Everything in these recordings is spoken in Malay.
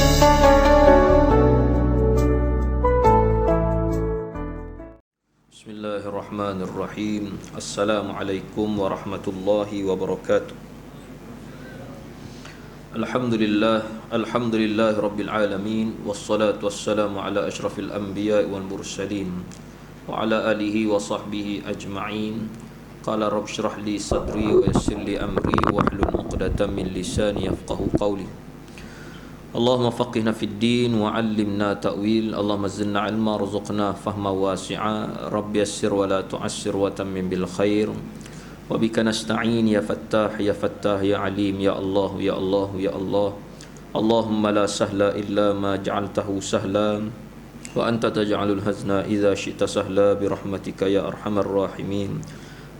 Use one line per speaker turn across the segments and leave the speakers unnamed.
Bismillahirrahmanirrahim. Assalamualaikum warahmatullahi wabarakatuh. Alhamdulillah rabbil alamin, wassalatu wassalamu ala asyrafil anbiya'i wal mursalin wa ala alihi wa sahbihi ajma'in. Qala rabb shrah li sadri wa yassir li amri wahlul 'uqdatam min lisani yafqahu qawli. Allahumma faqihna fid din wa 'allimna ta'wil. Allahumma zidna 'ilma warzuqna fahma wasi'a. Rabbi yassir wa la tu'assir wa tammim bil khair. Wa bika nasta'in ya Fattah ya Fattah ya Alim ya Allah ya Allah ya Allah. Allahumma la sahla illa ma ja'altahu sahla wa anta taj'alul hazna idza syi'ta sahla bi rahmatika ya arhamar rahimin.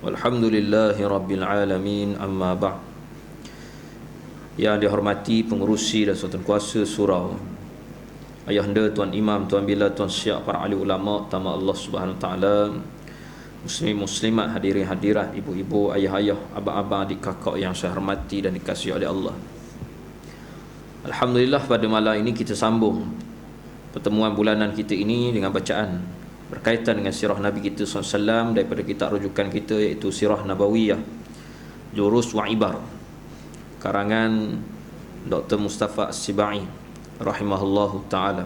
Walhamdulillahi rabbil alamin, amma ba'd. Yang dihormati pengerusi dan sultan kuasa surau, ayahanda, tuan imam, tuan bila, tuan syiah, para ahli ulama, utama Allah Subhanahu taala, muslimin muslimat, hadirin hadirat, ibu-ibu, ayah-ayah, abang-abang, adik kakak yang saya hormati dan dikasihi oleh Allah. Alhamdulillah, pada malam ini kita sambung pertemuan bulanan kita ini dengan bacaan berkaitan dengan sirah Nabi kita SAW daripada kitab rujukan kita, iaitu Sirah Nabawiyah Jurus wa Ibar, karangan Dr. Mustafa As-Sibai rahimahullahu ta'ala.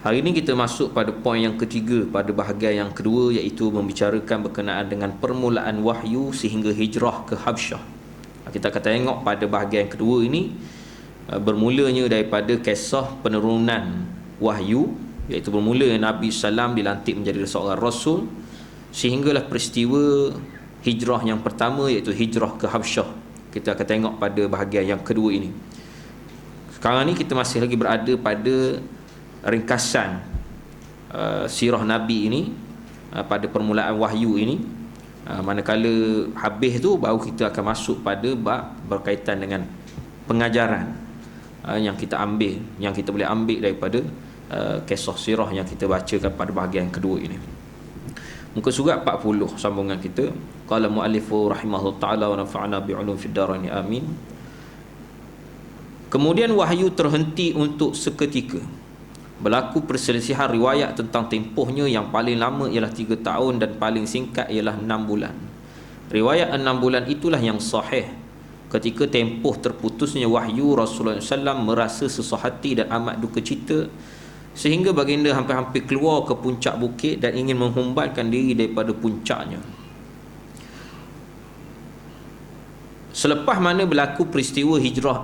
Hari ini kita masuk pada poin yang ketiga pada bahagian yang kedua, iaitu membicarakan berkenaan dengan permulaan wahyu sehingga hijrah ke Habsyah. Kita akan tengok pada bahagian yang kedua ini bermulanya daripada kisah penurunan wahyu, iaitu bermula Nabi SAW dilantik menjadi seorang Rasul, sehinggalah peristiwa hijrah yang pertama, iaitu hijrah ke Habsyah. Kita akan tengok pada bahagian yang kedua ini. Sekarang ni kita masih lagi berada pada ringkasan sirah Nabi ini, pada permulaan wahyu ini. Manakala habis tu baru kita akan masuk pada bab berkaitan dengan pengajaran yang kita ambil, yang kita boleh ambil daripada kisah sirah yang kita bacakan pada bahagian kedua ini. Muka surat 40 sambungan kita. Qala muallifu rahimahullah ta'ala wa nafa'ana bi'ulum fid darain amin. Kemudian wahyu terhenti untuk seketika. Berlaku perselisihan riwayat tentang tempohnya, yang paling lama ialah 3 tahun dan paling singkat ialah 6 bulan. Riwayat 6 bulan itulah yang sahih. Ketika tempoh terputusnya wahyu, Rasulullah SAW merasa susah hati dan amat duka cita, sehingga baginda hampir-hampir keluar ke puncak bukit dan ingin menghumbankan diri daripada puncaknya. Selepas mana berlaku peristiwa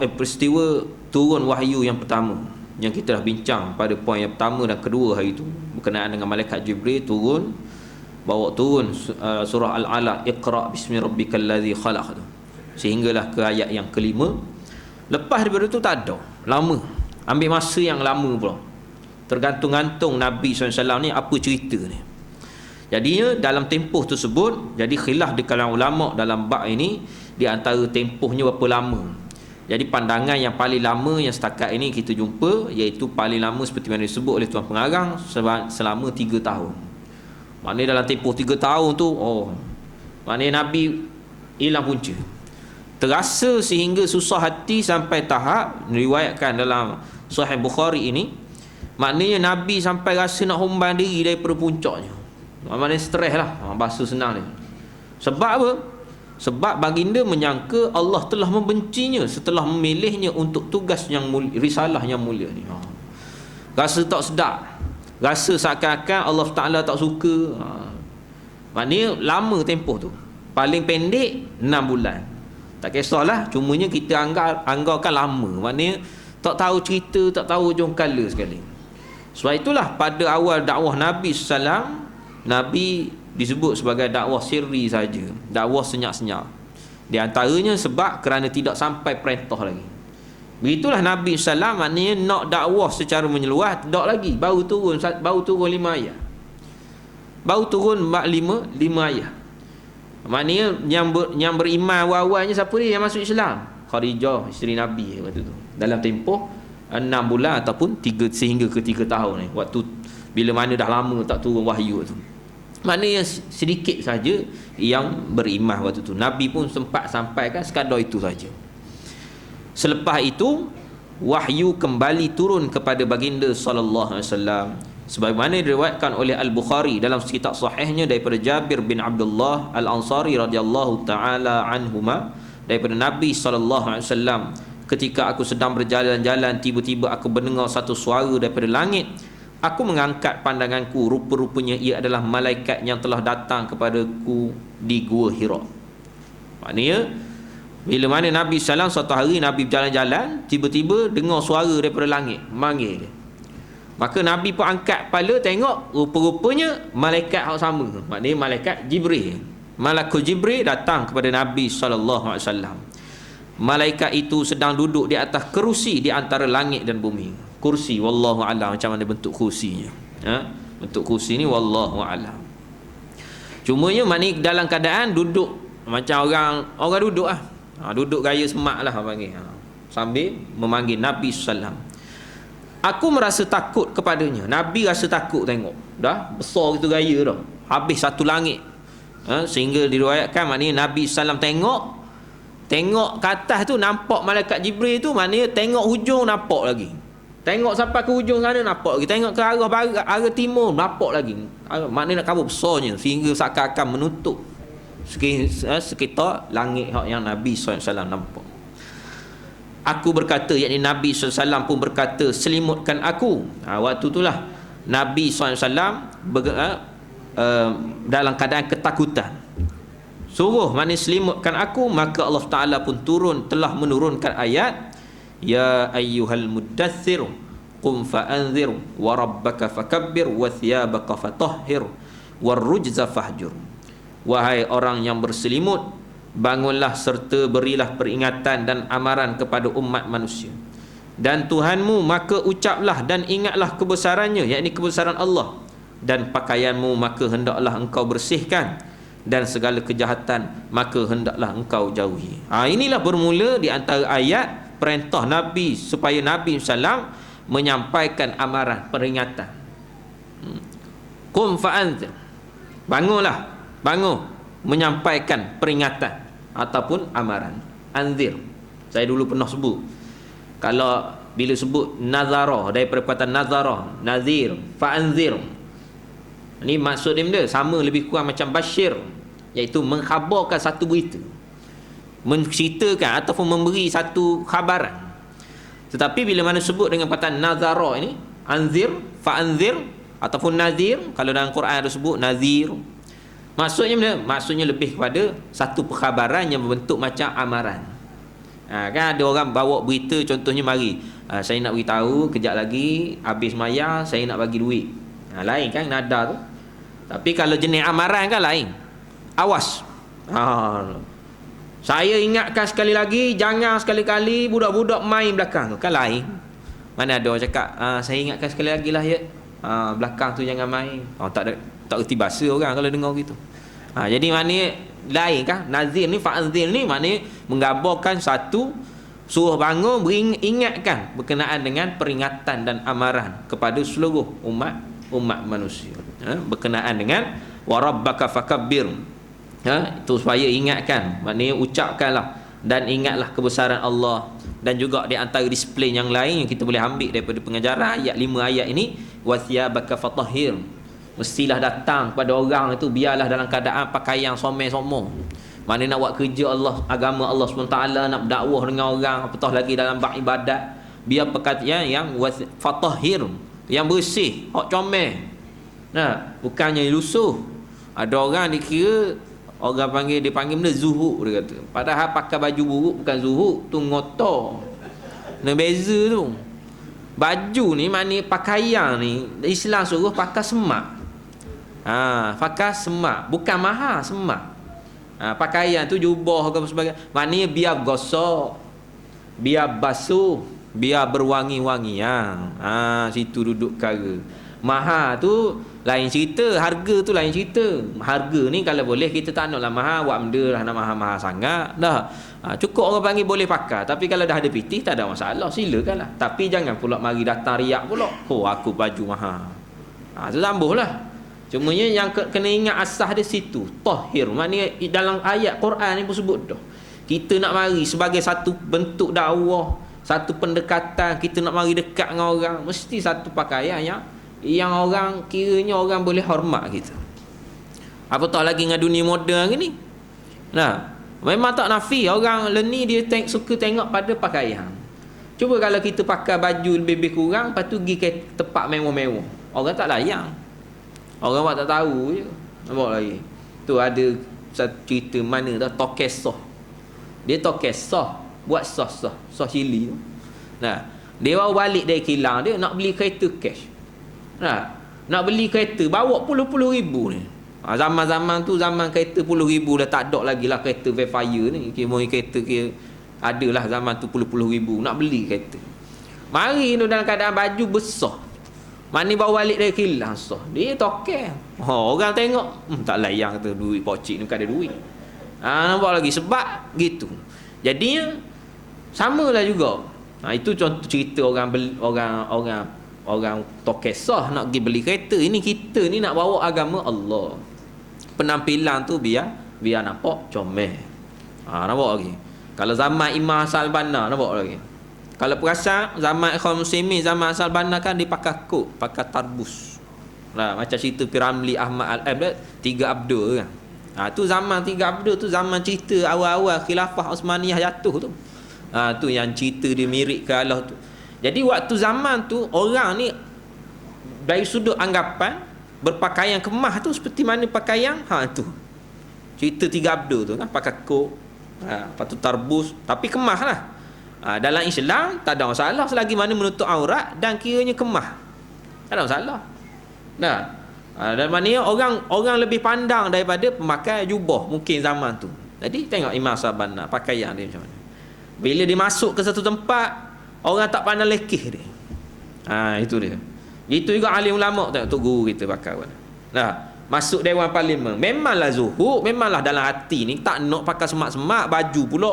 peristiwa turun wahyu yang pertama, yang kita dah bincang pada poin yang pertama dan kedua hari itu, berkenaan dengan malaikat Jibril turun, bawa turun surah Al-Alaq, Iqra bismi rabbikal ladzi khalaq, sehinggalah ke ayat yang kelima. Lepas daripada itu tak ada, lama, ambil masa yang lama pula, tergantung-gantung Nabi SAW ni apa cerita ni. Jadinya dalam tempoh tersebut, jadi khilaf di kalangan ulama dalam bab ini, di antara tempohnya berapa lama. Jadi pandangan yang paling lama yang setakat ini kita jumpa, iaitu paling lama seperti mana disebut oleh tuan pengarang, selama 3 tahun. Maknanya dalam tempoh 3 tahun tu, maknanya Nabi hilang punca, terasa sehingga susah hati sampai tahap riwayatkan dalam Sahih Bukhari ini, maknanya Nabi sampai rasa nak humban diri daripada puncaknya. Maknanya stres lah, bahasa senang ni. Sebab apa? Sebab baginda menyangka Allah telah membencinya setelah memilihnya untuk tugas yang mulia, risalah yang mulia ni. Rasa tak sedap, rasa seakan-akan Allah Ta'ala tak suka. Maknanya lama tempoh tu. Paling pendek 6 bulan. Tak kisahlah, cumanya kita anggarkan lama. Maknanya tak tahu cerita, tak tahu hujung kala sekali. Sebab itulah pada awal dakwah Nabi SAW, Nabi disebut sebagai dakwah sirri saja, dakwah senyap-senyap. Di antaranya sebab kerana tidak sampai perintah lagi. Begitulah Nabi SAW, maknanya nak dakwah secara menyeluruh tak lagi, baru turun 5 ayat. Baru turun 5 ayat. Maknanya yang beriman awal-awalnya siapa dia yang masuk Islam? Khadijah, isteri Nabi waktu tu. Dalam tempoh 6 bulan ataupun 3 sehingga ke 3 tahun ni. Waktu bila mana dah lama tak turun wahyu tu. Maknanya sedikit saja yang beriman waktu tu. Nabi pun sempat sampaikan sekadar itu saja. Selepas itu wahyu kembali turun kepada baginda sallallahu alaihi wasallam, sebagaimana diriwayatkan oleh Al-Bukhari dalam kitab sahihnya daripada Jabir bin Abdullah Al-Ansari radhiyallahu taala anhuma, daripada Nabi sallallahu alaihi wasallam, ketika aku sedang berjalan-jalan, tiba-tiba aku mendengar satu suara daripada langit. Aku mengangkat pandanganku, rupa-rupanya ia adalah malaikat yang telah datang kepadaku di Gua Hira. Maknanya bila mana Nabi SAW suatu hari Nabi berjalan-jalan, tiba-tiba dengar suara daripada langit manggil dia. Maka Nabi pun angkat kepala, tengok rupa-rupanya malaikat yang sama. Maknanya malaikat Jibril. Malakul Jibril datang kepada Nabi SAW. Malaikat itu sedang duduk di atas kerusi di antara langit dan bumi. Kursi, wallahu a'lam macam mana bentuk kursinya. Bentuk kursi ni wallahu a'lam. Cumanya maknanya dalam keadaan duduk macam orang duduk lah. Duduk gaya semak lah panggil. Sambil memanggil Nabi SAW. Aku merasa takut kepadanya. Nabi rasa takut tengok. Dah besar gitu gaya dah. Habis satu langit. Sehingga diriwayatkan maknanya Nabi SAW tengok ke atas tu nampak malaikat Jibril tu, maknanya tengok hujung nampak lagi. Tengok sampai ke hujung sana nampak lagi. Tengok ke arah barat, arah timur nampak lagi. Maknanya nak kabur besarnya sehingga seakan-akan menutup sekitar langit yang Nabi SAW nampak. Aku berkata, yakni Nabi SAW pun berkata, selimutkan aku. Waktu itulah Nabi SAW dalam keadaan ketakutan. Suruh maknanya selimutkan aku. Maka Allah Ta'ala pun telah menurunkan ayat, ya ayyuhal muddaththir qum fa'anzir wa rabbaka fakabbir wa thiyabaka fatahhir warrujza fahjur. Wahai orang yang berselimut, bangunlah serta berilah peringatan dan amaran kepada umat manusia dan Tuhanmu, maka ucaplah dan ingatlah kebesarannya, yakni kebesaran Allah, dan pakaianmu maka hendaklah engkau bersihkan, dan segala kejahatan maka hendaklah engkau jauhi. Inilah bermula di antara ayat perintah Nabi supaya Nabi SAW menyampaikan amaran peringatan. Qum fa'anzir, bangunlah, bangun menyampaikan peringatan ataupun amaran. Anzir, saya dulu pernah sebut, kalau bila sebut nazara, daripada perkataan nazara, nazir, fa'anzir, ini maksud dia sama lebih kurang macam basyir, iaitu mengkhabarkan satu berita, menceritakan ataupun memberi satu khabaran. Tetapi bila mana sebut dengan perkataan nazara ini, anzir, fa'anzir ataupun nazir, kalau dalam Quran ada sebut nazir, maksudnya mana? Maksudnya lebih kepada satu perkhabaran yang berbentuk macam amaran. Kan ada orang bawa berita, contohnya mari, saya nak beritahu kejap lagi habis maya saya nak bagi duit. Lain kan nada tu. Tapi kalau jenis amaran kan lain. Awas. Saya ingatkan sekali lagi, jangan sekali-kali budak-budak main belakang tu. Kan lain. Mana ada orang cakap, saya ingatkan sekali lagi lah ya, belakang tu jangan main. Tak reti bahasa orang kalau dengar gitu. Jadi maknanya lain kan. Nazir ni, fa'anzir ni maknanya menggambarkan satu suruh bangun, ingatkan berkenaan dengan peringatan dan amaran kepada seluruh umat manusia. Berkenaan dengan warabbaka fakabbir. Itu supaya ingatkan, maknanya ucapkanlah dan ingatlah kebesaran Allah. Dan juga di antara disiplin yang lain yang kita boleh ambil daripada pengajaran ayat 5 ayat ini, wathiyabaka fatahhir, mestilah datang kepada orang itu biarlah dalam keadaan pakaian somel-somel. Mana nak buat kerja Allah, agama Allah SWT, nak berdakwah dengan orang, apatah lagi dalam bab ibadat, biar pakaian yang fatahhir, yang bersih, hak comel. Bukannya lusuh. Ada orang dikira, orang dia panggil benda zuhud, dia kata. Padahal pakai baju buruk bukan zuhud, tu ngotor. Ada beza tu. Baju ni maknanya pakaian ni Islam suruh pakai semak. Pakai semak, bukan mahal, semak. Pakaian tu jubah ke sebagainya, maknanya biar gosok, biar basuh, biar berwangi-wangi. Situ duduk perkara. Mahal tu lain cerita, harga tu lain cerita. Harga ni kalau boleh kita tak naklah mahal, buat benda lah nak mahal-mahal sangat dah. Cukup orang panggil boleh pakai. Tapi kalau dah ada pitih tak ada masalah, silakanlah. Tapi jangan pula mari datang riak pula, aku baju mahal. Tu tambuhlah. Cumanya yang kena ingat asas dia situ, tahir. Maknanya dalam ayat Quran ni pun sebut dah, kita nak mari sebagai satu bentuk dakwah, satu pendekatan kita nak mari dekat dengan orang, mesti satu pakaian yang orang kiranya orang boleh hormat kita. Apatah lagi dengan dunia moden hari ni. Nah, memang tak nafi orang ni dia suka tengok pada pakaian. Cuba kalau kita pakai baju lebih kurang, lepas tu pergi ke tempat mewah-mewah, orang tak layan. Orang tak tahu je. Nampak lagi. Tu ada satu cerita mana dah Tokesah. Dia Tokesah buat sos cili tu. Nah, dia bawa balik dari kilang dia nak beli kereta cash. Nah, nak beli kereta bawa puluh-puluh ribu ni. Zaman-zaman tu zaman kereta puluh ribu dah tak ada lagi lah kereta Vefire ni. Kereta adalah zaman tu puluh-puluh ribu nak beli kereta. Mari tu dalam keadaan baju besar. Mana bawa balik dari kilang sah. Dia tokeh. Orang tengok tak layan kata duit pocik ni bukan ada duit. Nampak lagi sebab gitu. Jadinya samalah juga. Itu contoh cerita orang tokesah nak pergi beli kereta. Ini kita ni nak bawa agama Allah. Penampilan tu biar nampak comel. Nampak lagi. Kalau zaman Imam Hassan Banna nampak lagi. Kalau perasan zaman Ikhwan Muslimin, zaman Hassan Banna kan dia pakai kod, pakai tarbus. Macam cerita Piramli Ahmad Al-Aib 3 Abdul kan. Tu zaman 3 Abdul tu zaman cerita awal-awal khilafah Osmaniyah jatuh tu. Tu yang cerita dia mirip ke Allah tu. Jadi waktu zaman tu orang ni dari sudut anggapan berpakaian kemah tu seperti mana pakaian tu. Cerita 3 Abdul tu kan pakai kod, lepas tu tarbus tapi kemah lah. Dalam Islam tak ada masalah selagi mana menutup aurat dan kiranya kemah. Tak ada masalah. Dan maknanya orang lebih pandang daripada pemakai jubah mungkin zaman tu. Jadi tengok Imam Sabana pakaian dia macam mana. Bila dia masuk ke satu tempat, orang tak pandang lekeh dia. Itu dia. Itu juga alim ulama tengok tu guru kita pakai mana. Masuk Dewan Parlimen, memanglah zuhud, memanglah dalam hati ni tak nak pakai semak-semak, baju pula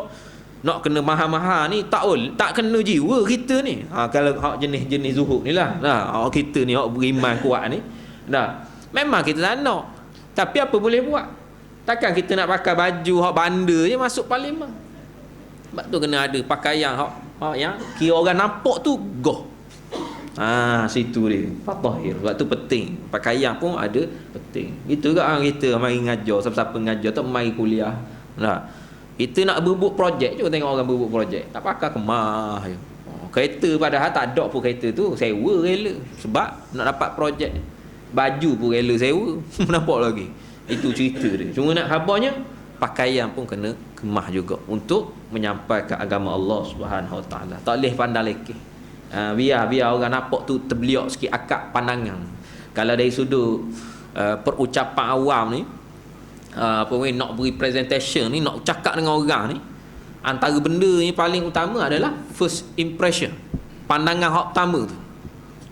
nak kena mahal-mahal ni tak kena jiwa kita ni. Kalau hak jenis-jenis zuhud ni lah. Kita ni hak beriman kuat ni. Memang kita tak nak. Tapi apa boleh buat? Takkan kita nak pakai baju hak bandar je masuk parlimen. Sebab tu kena ada pakaian hak yang kira orang nampak tu goh. Situ dia. Fatahir. Sebab tu penting. Pakaian pun ada penting. Itu juga orang kita mari ngajar, siapa-siapa ngajar tak mari kuliah. Kita nak berbuk projek je, tengok orang berbuk projek. Tak pakai kemah je. Kereta padahal tak ada pun kereta tu, sewa rela. Sebab nak dapat projek. Baju pun rela sewa. Nampak lagi. Itu cerita dia. Cuma nak khabarnya, pakaian pun kena kemah juga untuk menyampaikan agama Allah Subhanahu Wa Taala. Tak boleh pandang lekeh. Biar orang nampak tu terbeliak sikit akak pandangan. Kalau dari sudut perucapan awam ni, nak beri presentation ni, nak cakap dengan orang ni, antara benda ni paling utama adalah first impression, pandangan hak pertama tu.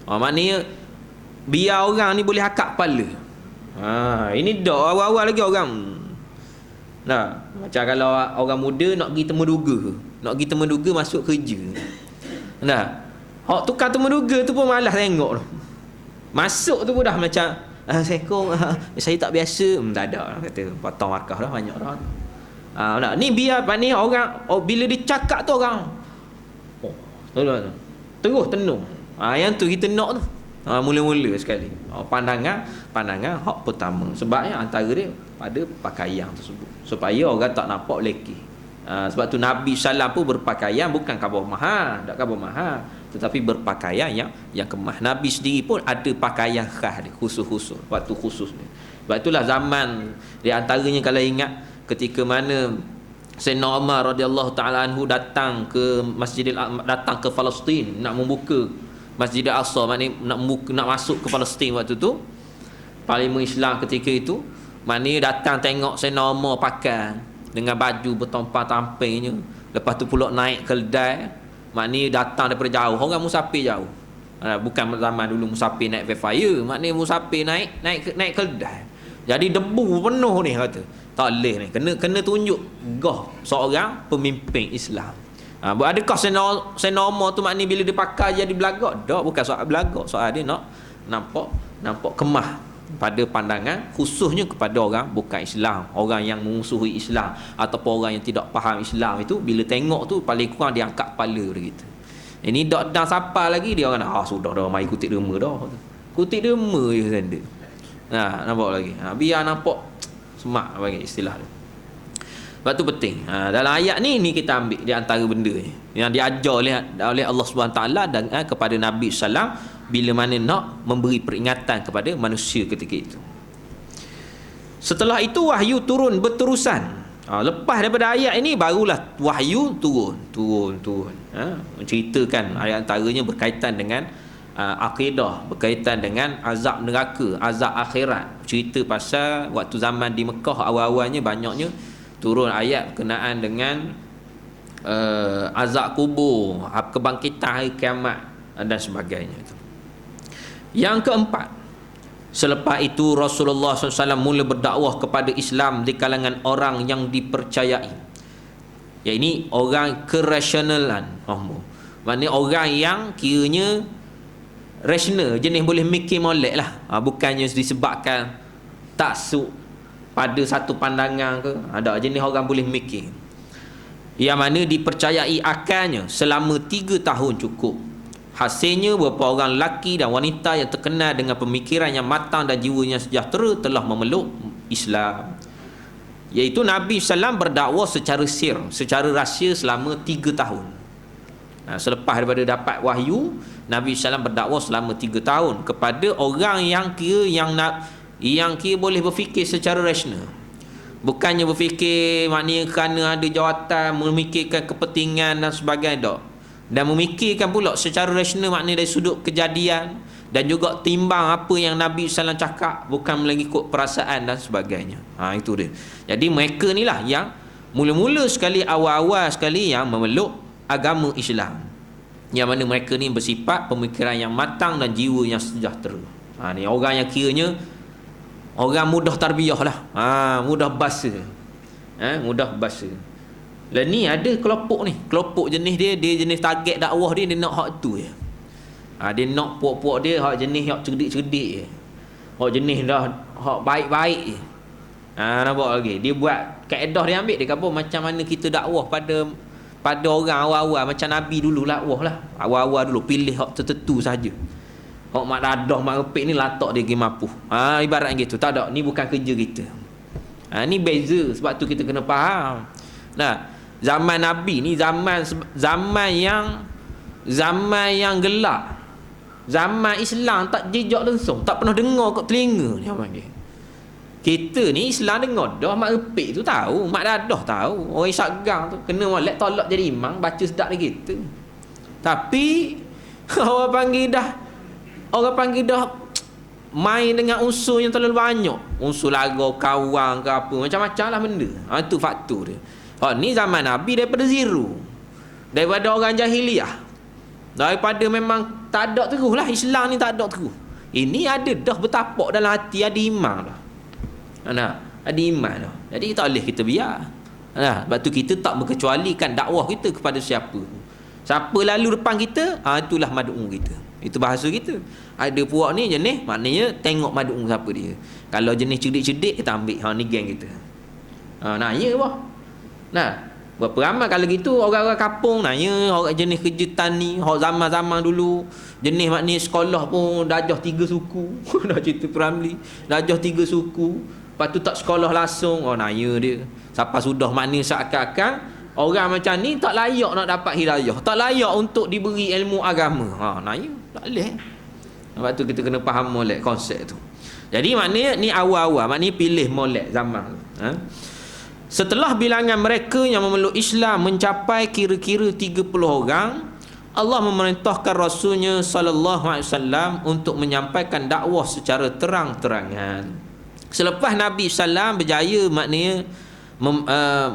Maknanya biar orang ni boleh akak kepala. Ini dah awal-awal lagi orang. Macam kalau orang muda nak pergi temuduga masuk kerja. Hak tukar temuduga tu pun malas tengok tu. Masuk tu pun dah macam Assalamualaikum, saya tak biasa. Tak ada kata potong markah dah banyak dah. Ni biar ni orang bila dia cakap tu orang terus tenung. Yang tu kita nak tu. Mula-mula sekali. Pandangan hak pertama. Sebabnya antara dia pada pakaian tersebut. Supaya orang tak nampak lekeh. Sebab tu Nabi SAW pun berpakaian bukan kabur mahal, tak kabur mahal, tetapi berpakaian yang kemah. Nabi sendiri pun ada pakaian khas dia, khusus waktu khusus ni. Sebab itulah zaman di antaranya kalau ingat ketika mana Sayyidina Umar radhiyallahu taala anhu datang ke datang ke Palestin nak membuka Masjidil Aqsa, maknanya nak masuk ke Palestin waktu tu. Parlimen Islam ketika itu, maknanya datang tengok Sayyidina Umar pakai dengan baju bertompang-tampingnya. Lepas tu pula naik keldai, maknanya datang daripada jauh. Orang musafir jauh. Bukan zaman dulu musafir naik Vefire, maknanya musafir naik keldai. Jadi debu penuh ni kata. Tak boleh ni. Kena tunjuk gah seorang pemimpin Islam. Adakah Sayyidina Umar tu maknanya bila dia pakai jadi belagak? Tak, bukan soal belagak. Soal dia nak nampak kemah pada pandangan khususnya kepada orang bukan Islam, orang yang memusuhi Islam ataupun orang yang tidak faham Islam. Itu bila tengok tu paling kurang dia angkat kepala dia gitu. Ini dak dah siapa lagi dia orang sudah dah mai kutip derma dah. Kutip derma je sendiri. Nampak lagi. Biar nampak semak bagi istilah tu. Sebab tu penting. Dalam ayat ni kita ambil di antara benda ni yang diajar oleh Allah Subhanahu taala dan kepada Nabi sallam bila mana nak memberi peringatan kepada manusia ketika itu. Setelah itu wahyu turun berterusan. Lepas daripada ayat ini barulah wahyu turun. Menceritakan ayat antaranya berkaitan dengan akidah, berkaitan dengan azab neraka, azab akhirat. Cerita pasal waktu zaman di Mekah awal-awalnya banyaknya turun ayat berkenaan dengan azab kubur, kebangkitan hari kiamat dan sebagainya. Yang keempat, selepas itu Rasulullah SAW mula berdakwah kepada Islam di kalangan orang yang dipercayai. Ya, ini orang kerasionalan. Maknanya orang yang kiranya rasional, jenis boleh mikir molek lah. Bukannya disebabkan taksub pada satu pandangan ke. Ada jenis orang boleh mikir, yang mana dipercayai akalnya selama 3 tahun cukup. Hasilnya beberapa orang lelaki dan wanita yang terkenal dengan pemikiran yang matang dan jiwanya sejahtera telah memeluk Islam. Iaitu Nabi SAW berdakwah secara secara rahsia selama 3 tahun. Selepas daripada dapat wahyu, Nabi SAW berdakwah selama 3 tahun kepada orang yang kira boleh berfikir secara rasional. Bukannya berfikir maknanya kerana ada jawatan, memikirkan kepentingan dan sebagainya, tak. Dan memikirkan pula secara rasional, maknanya dari sudut kejadian dan juga timbang apa yang Nabi SAW cakap, bukan mengikut perasaan dan sebagainya. Itu dia. Jadi mereka ni lah yang mula-mula sekali, awal-awal sekali yang memeluk agama Islam, yang mana mereka ni bersifat pemikiran yang matang dan jiwa yang sejahtera. Ni orang yang kiranya orang mudah tarbiyah lah, mudah bahasa, mudah bahasa. Lah ni ada kelompok jenis dia jenis target dakwah dia nak hak tu je. Dia nak puak-puak dia hak jenis hak cerdik-cerdik je. Hak jenis dah hak baik-baik je. Nampak lagi. Dia buat kaedah dia ambil, dia kata macam mana kita dakwah pada orang awal-awal, macam Nabi dulu dakwah lah. Awal-awal dulu pilih hak tertentu saja. Hak mak dadah, mak repik ni latak dia pergi mampu. Ibarat gitu. Tak ada, ni bukan kerja kita. Ni beza, sebab tu kita kena faham. Zaman Nabi ni zaman yang gelap. Zaman Islam tak jejak langsung, tak pernah dengar kat telinga ni apa panggil. Kita ni Islam dengar dah, mak repik tu tahu, mak dadah tahu, orang Isyagang tu kena molek tolak jadi imam, baca sedap lagi gitu. Tapi orang panggil dah main dengan unsur yang terlalu banyak, unsur lagu, kawan ke apa, macam-macam lah benda. Itu faktor dia. Ni zaman Nabi daripada zero, daripada orang jahiliah, daripada memang tak ada terus lah Islam ni, tak ada terus. Ini ada dah bertapak dalam hati, ada iman dah. Ada iman dah. Jadi tak boleh kita biar. Sebab tu kita tak berkecualikan dakwah kita kepada siapa lalu depan kita, itulah mad'u kita. Itu bahasa kita. Ada puak ni jenis, maknanya tengok mad'u siapa dia. Kalau jenis cerdik-cerdik, kita ambil ni geng kita. Ya apa? Berapa ramai kalau gitu orang-orang kampung nanya, orang jenis kerja tani, orang zaman-zaman dulu jenis maknanya sekolah pun darjah 3 suku. Dah cerita Ramli, darjah 3 suku, lepas tu tak sekolah langsung, nanya dia siapa sudah, maknanya seakan-akan orang macam ni tak layak nak dapat hidayah, tak layak untuk diberi ilmu agama. Nanya tak boleh. Lepas tu kita kena faham molek konsep tu. Jadi maknanya ni awal-awal, maknanya pilih molek zaman. Setelah bilangan mereka yang memeluk Islam mencapai kira-kira 30 orang, Allah memerintahkan Rasulnya sallallahu alaihi wasallam untuk menyampaikan dakwah secara terang-terangan. Selepas Nabi sallam berjaya maknanya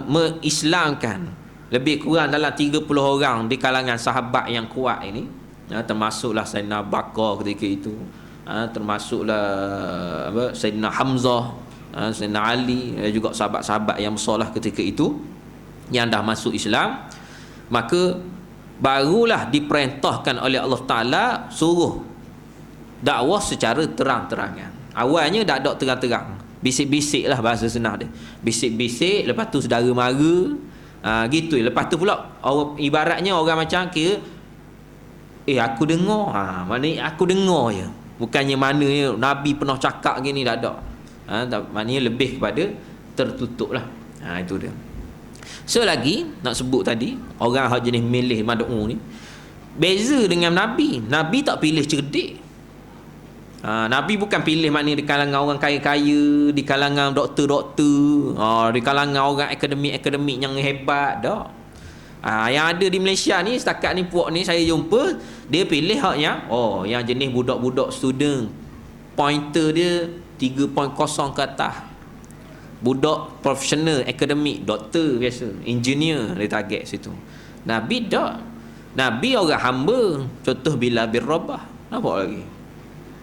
mengislamkan lebih kurang dalam 30 orang di kalangan sahabat yang kuat ini, termasuklah Sayyidina Bakar ketika itu, termasuklah Sayyidina Hamzah, Sayyidina Ali, juga sahabat-sahabat yang besarlah ketika itu yang dah masuk Islam. Maka barulah diperintahkan oleh Allah Ta'ala suruh dakwah secara terang-terangan. Awalnya tak ada terang-terang, bisik-bisik lah bahasa senang dia, bisik-bisik, lepas tu saudara mara, gitu. Lepas tu pula ibaratnya orang macam kira aku dengar. Maknanya aku dengar je. Bukannya maknanya Nabi pernah cakap gini, tak ada. Maknanya lebih kepada tertutup lah. Itu dia. So lagi nak sebut tadi, orang hak jenis milih mad'u ni beza dengan Nabi. Nabi tak pilih cerdik. Nabi bukan pilih maknanya di kalangan orang kaya-kaya, di kalangan doktor-doktor, di kalangan orang akademik-akademik yang hebat, tak. Yang ada di Malaysia ni setakat ni, puak ni saya jumpa, dia pilih hak yang jenis budak-budak student, pointer dia 3.0 ke atas. Budak profesional, akademik, doktor biasa, engineer, dia target situ. Nabi tak. Nabi orang hamba. Contoh Bilal bin Rabah. Nampak lagi?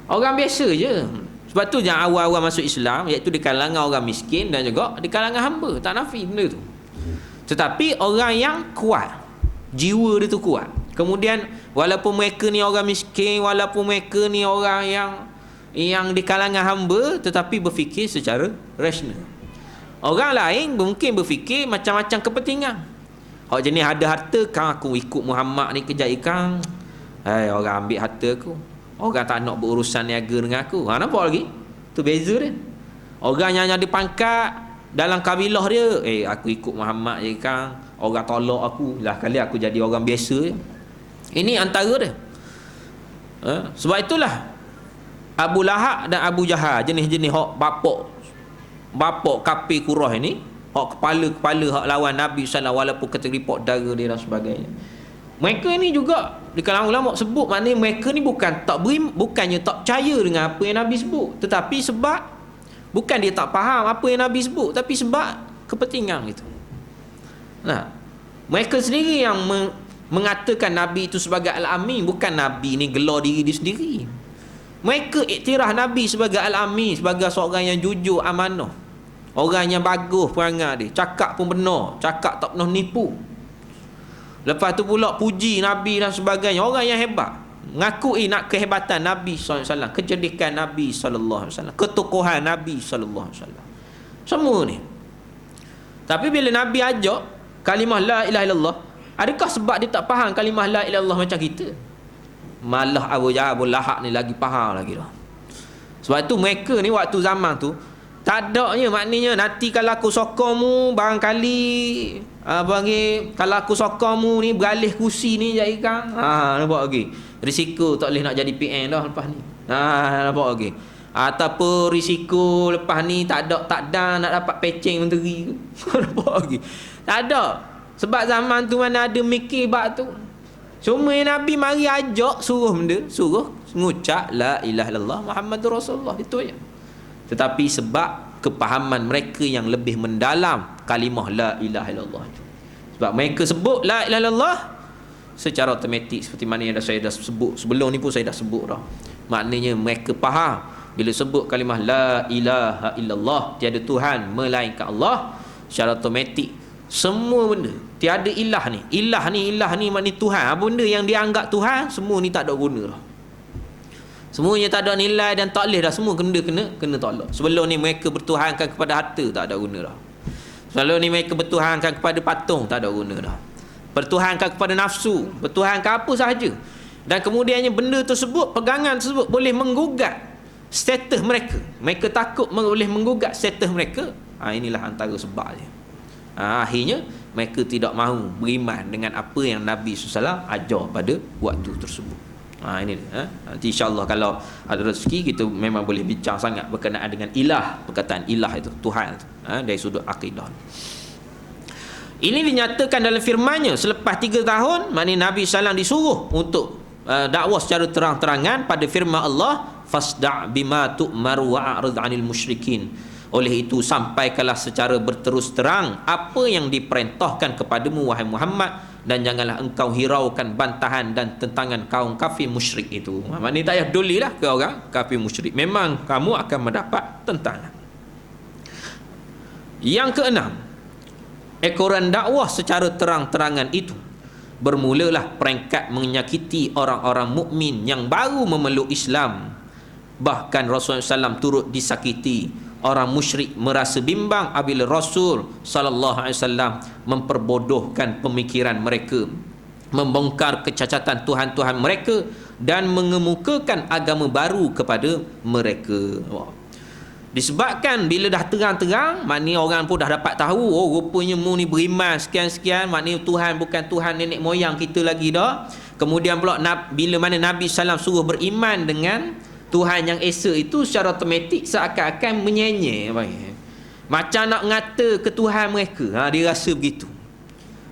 Orang biasa je. Sebab tu yang awal-awal masuk Islam, iaitu di kalangan orang miskin dan juga di kalangan hamba. Tak nafi benda tu. Tetapi orang yang kuat, jiwa dia tu kuat. Kemudian walaupun mereka ni orang miskin, walaupun mereka ni orang yang di kalangan hamba, tetapi berfikir secara rasional. Orang lain mungkin berfikir macam-macam kepentingan. Hak jenis ada harta, kan aku ikut Muhammad ni kejap ikan. Orang ambil harta aku. Orang tak nak berurusan niaga dengan aku. Nampak lagi? Tu beza dia. Orang yang ada pangkat dalam kabilah dia, aku ikut Muhammad je kan. Orang tolak aku, lah kali aku jadi orang biasa je. Ini antara dia. Sebab itulah Abu Lahab dan Abu Jahal, jenis-jenis hak bapak kafir Quraisy ni, hak kepala-kepala hak lawan Nabi SAW, walaupun kata report darah dia dan sebagainya. Mereka ni juga di kalangan ulama sebut, maknanya mereka ni bukannya tak percaya dengan apa yang Nabi sebut, tetapi sebab bukan dia tak faham apa yang Nabi sebut, tapi sebab kepentingan itu. Mereka sendiri yang mengatakan Nabi itu sebagai Al-Amin, bukan Nabi ni gelar diri dia sendiri. Mereka iktiraf Nabi sebagai Al-Amin, sebagai seorang yang jujur, amanah, orang yang bagus perangai dia, cakap pun benar, cakap tak pernah nipu. Lepas tu pula puji Nabi dan sebagainya, orang yang hebat, ngakui nak kehebatan Nabi SAW, kecerdikan Nabi SAW, ketokohan Nabi SAW, semua ni. Tapi bila Nabi ajak kalimah la ilaha illallah, adakah sebab dia tak faham kalimah la ilaha illallah macam kita? Malah Abu Jahal, Abu Lahab ni lagi faham lagi dah. Sebab tu mereka ni waktu zaman tu tak adanya, maknanya nanti kalau aku sokongmu barangkali kalau aku sokongmu ni beralih kursi ni jadi kan. Nampak lagi? Risiko tak boleh nak jadi PM dah lepas ni. Nampak lagi? Ataupun risiko lepas ni tak ada nak dapat peceng menteri ke. Nampak lagi? Tak ada. Sebab zaman tu mana ada mikir bab tu. Cuma Nabi mari ajak, suruh mengucap la ilaha illallah Muhammadur Rasulullah, itu aja. Tetapi sebab kepahaman mereka yang lebih mendalam kalimah la ilaha illallah itu. Sebab mereka sebut la ilaha illallah secara automatik, seperti mana yang saya dah sebut sebelum ni pun saya dah sebut dah. Maknanya mereka faham bila sebut kalimah la ilaha illallah, tiada Tuhan melainkan Allah, secara automatik semua benda, tiada ilah ni maknanya Tuhan. Apa benda yang dianggap Tuhan, semua ni tak ada guna dah. Semuanya tak ada nilai dan tak boleh dah, semua benda kena tolak. Sebelum ni mereka bertuhankan kepada harta, tak ada guna dah. Sebelum ni mereka bertuhankan kepada patung, tak ada guna dah. Bertuhankan kepada nafsu, bertuhankan apa sahaja. Dan kemudiannya benda tersebut, pegangan tersebut boleh menggugat status mereka. Mereka takut boleh menggugat status mereka. Inilah antara sebab dia. Akhirnya mereka tidak mahu beriman dengan apa yang Nabi SAW ajar pada waktu tersebut. Ini nanti insyaAllah kalau ada rezeki kita memang boleh bincang sangat berkenaan dengan ilah, perkataan ilah itu, Tuhan itu, dari sudut akidah. Ini dinyatakan dalam firman-Nya selepas 3 tahun, maknanya Nabi SAW disuruh untuk dakwah secara terang-terangan pada firman Allah, fasda' bima tu'mar wa'rid 'anil musyrikin. Oleh itu sampaikanlah secara berterus terang apa yang diperintahkan kepadamu wahai Muhammad, dan janganlah engkau hiraukan bantahan dan tentangan kaum kafir musyrik itu. Maknanya tak payah pedulilah ke orang kafir musyrik, memang kamu akan mendapat tentangan. Yang keenam, ekoran dakwah secara terang-terangan itu bermulalah peringkat menyakiti orang-orang mukmin yang baru memeluk Islam. Bahkan Rasulullah SAW turut disakiti. Orang musyrik merasa bimbang apabila Rasul sallallahu alaihi wasallam memperbodohkan pemikiran mereka membongkar kecacatan Tuhan-Tuhan mereka dan mengemukakan agama baru kepada mereka. Disebabkan bila dah terang-terang, maknanya orang pun dah dapat tahu, oh rupanya mu ni beriman sekian-sekian, maknanya Tuhan bukan Tuhan nenek moyang kita lagi dah. Kemudian pula bila mana Nabi SAW suruh beriman dengan Tuhan yang esa itu, secara otomatik seakan-akan menyenyeh, macam nak ngata ke Tuhan mereka. Dia rasa begitu.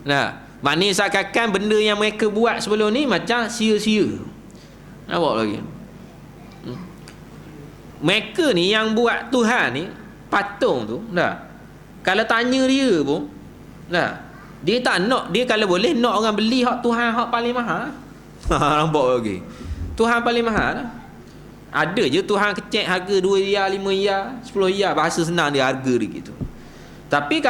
Nah, maknanya seakan-akan benda yang mereka buat sebelum ni macam sia-sia. Nampak lagi? Mereka ni yang buat Tuhan ni, patung tu, dah. Kalau tanya dia pun, dah. Dia tak nak, dia kalau boleh nak orang beli hak Tuhan hak paling mahal. Nampak lagi? Tuhan paling mahal lah. Ada je Tuhan kecek harga 2 riyal, 5 riyal, 10 riyal, bahasa senang dia harga dia gitu. Tapi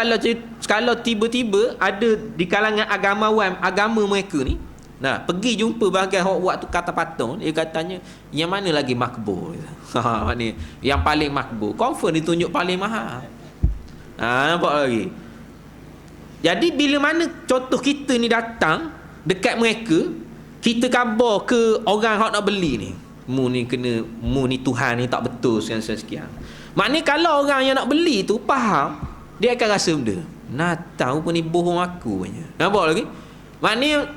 kalau tiba-tiba ada di kalangan agama mereka ni, nah, pergi jumpa bahagian hok buat tu kata patung, dia katanya yang mana lagi makbul. Maknanya yang paling makbul, confirm ditunjuk paling mahal. Nampak lagi. Jadi bila mana contoh kita ni datang dekat mereka, kita khabar ke orang hok nak beli ni, mu ni Tuhan ni tak betul sekian-sekian. Maknanya kalau orang yang nak beli tu faham, dia akan rasa benda, nah tahu pun ni bohong aku punya. Nampak lagi? Maknanya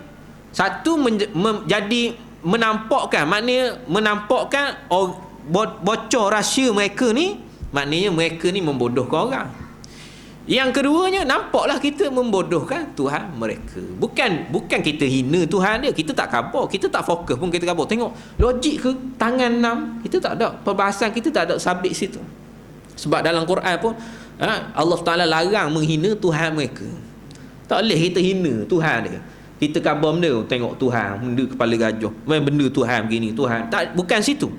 satu jadi menampakkan, maknanya menampakkan bocor rahsia mereka ni, maknanya mereka ni membodohkan orang. Yang keduanya, nampaklah kita membodohkan Tuhan mereka. Bukan kita hina Tuhan dia, kita tak khabar, kita tak fokus pun kita khabar. Tengok logik ke tangan 6, kita tak ada perbahasan, kita tak ada sabit situ. Sebab dalam Quran pun Allah Ta'ala larang menghina Tuhan mereka. Tak boleh kita hina Tuhan dia. Kita khabar benda, tengok Tuhan benda kepala gajah, benda Tuhan begini, Tuhan tak, bukan situ.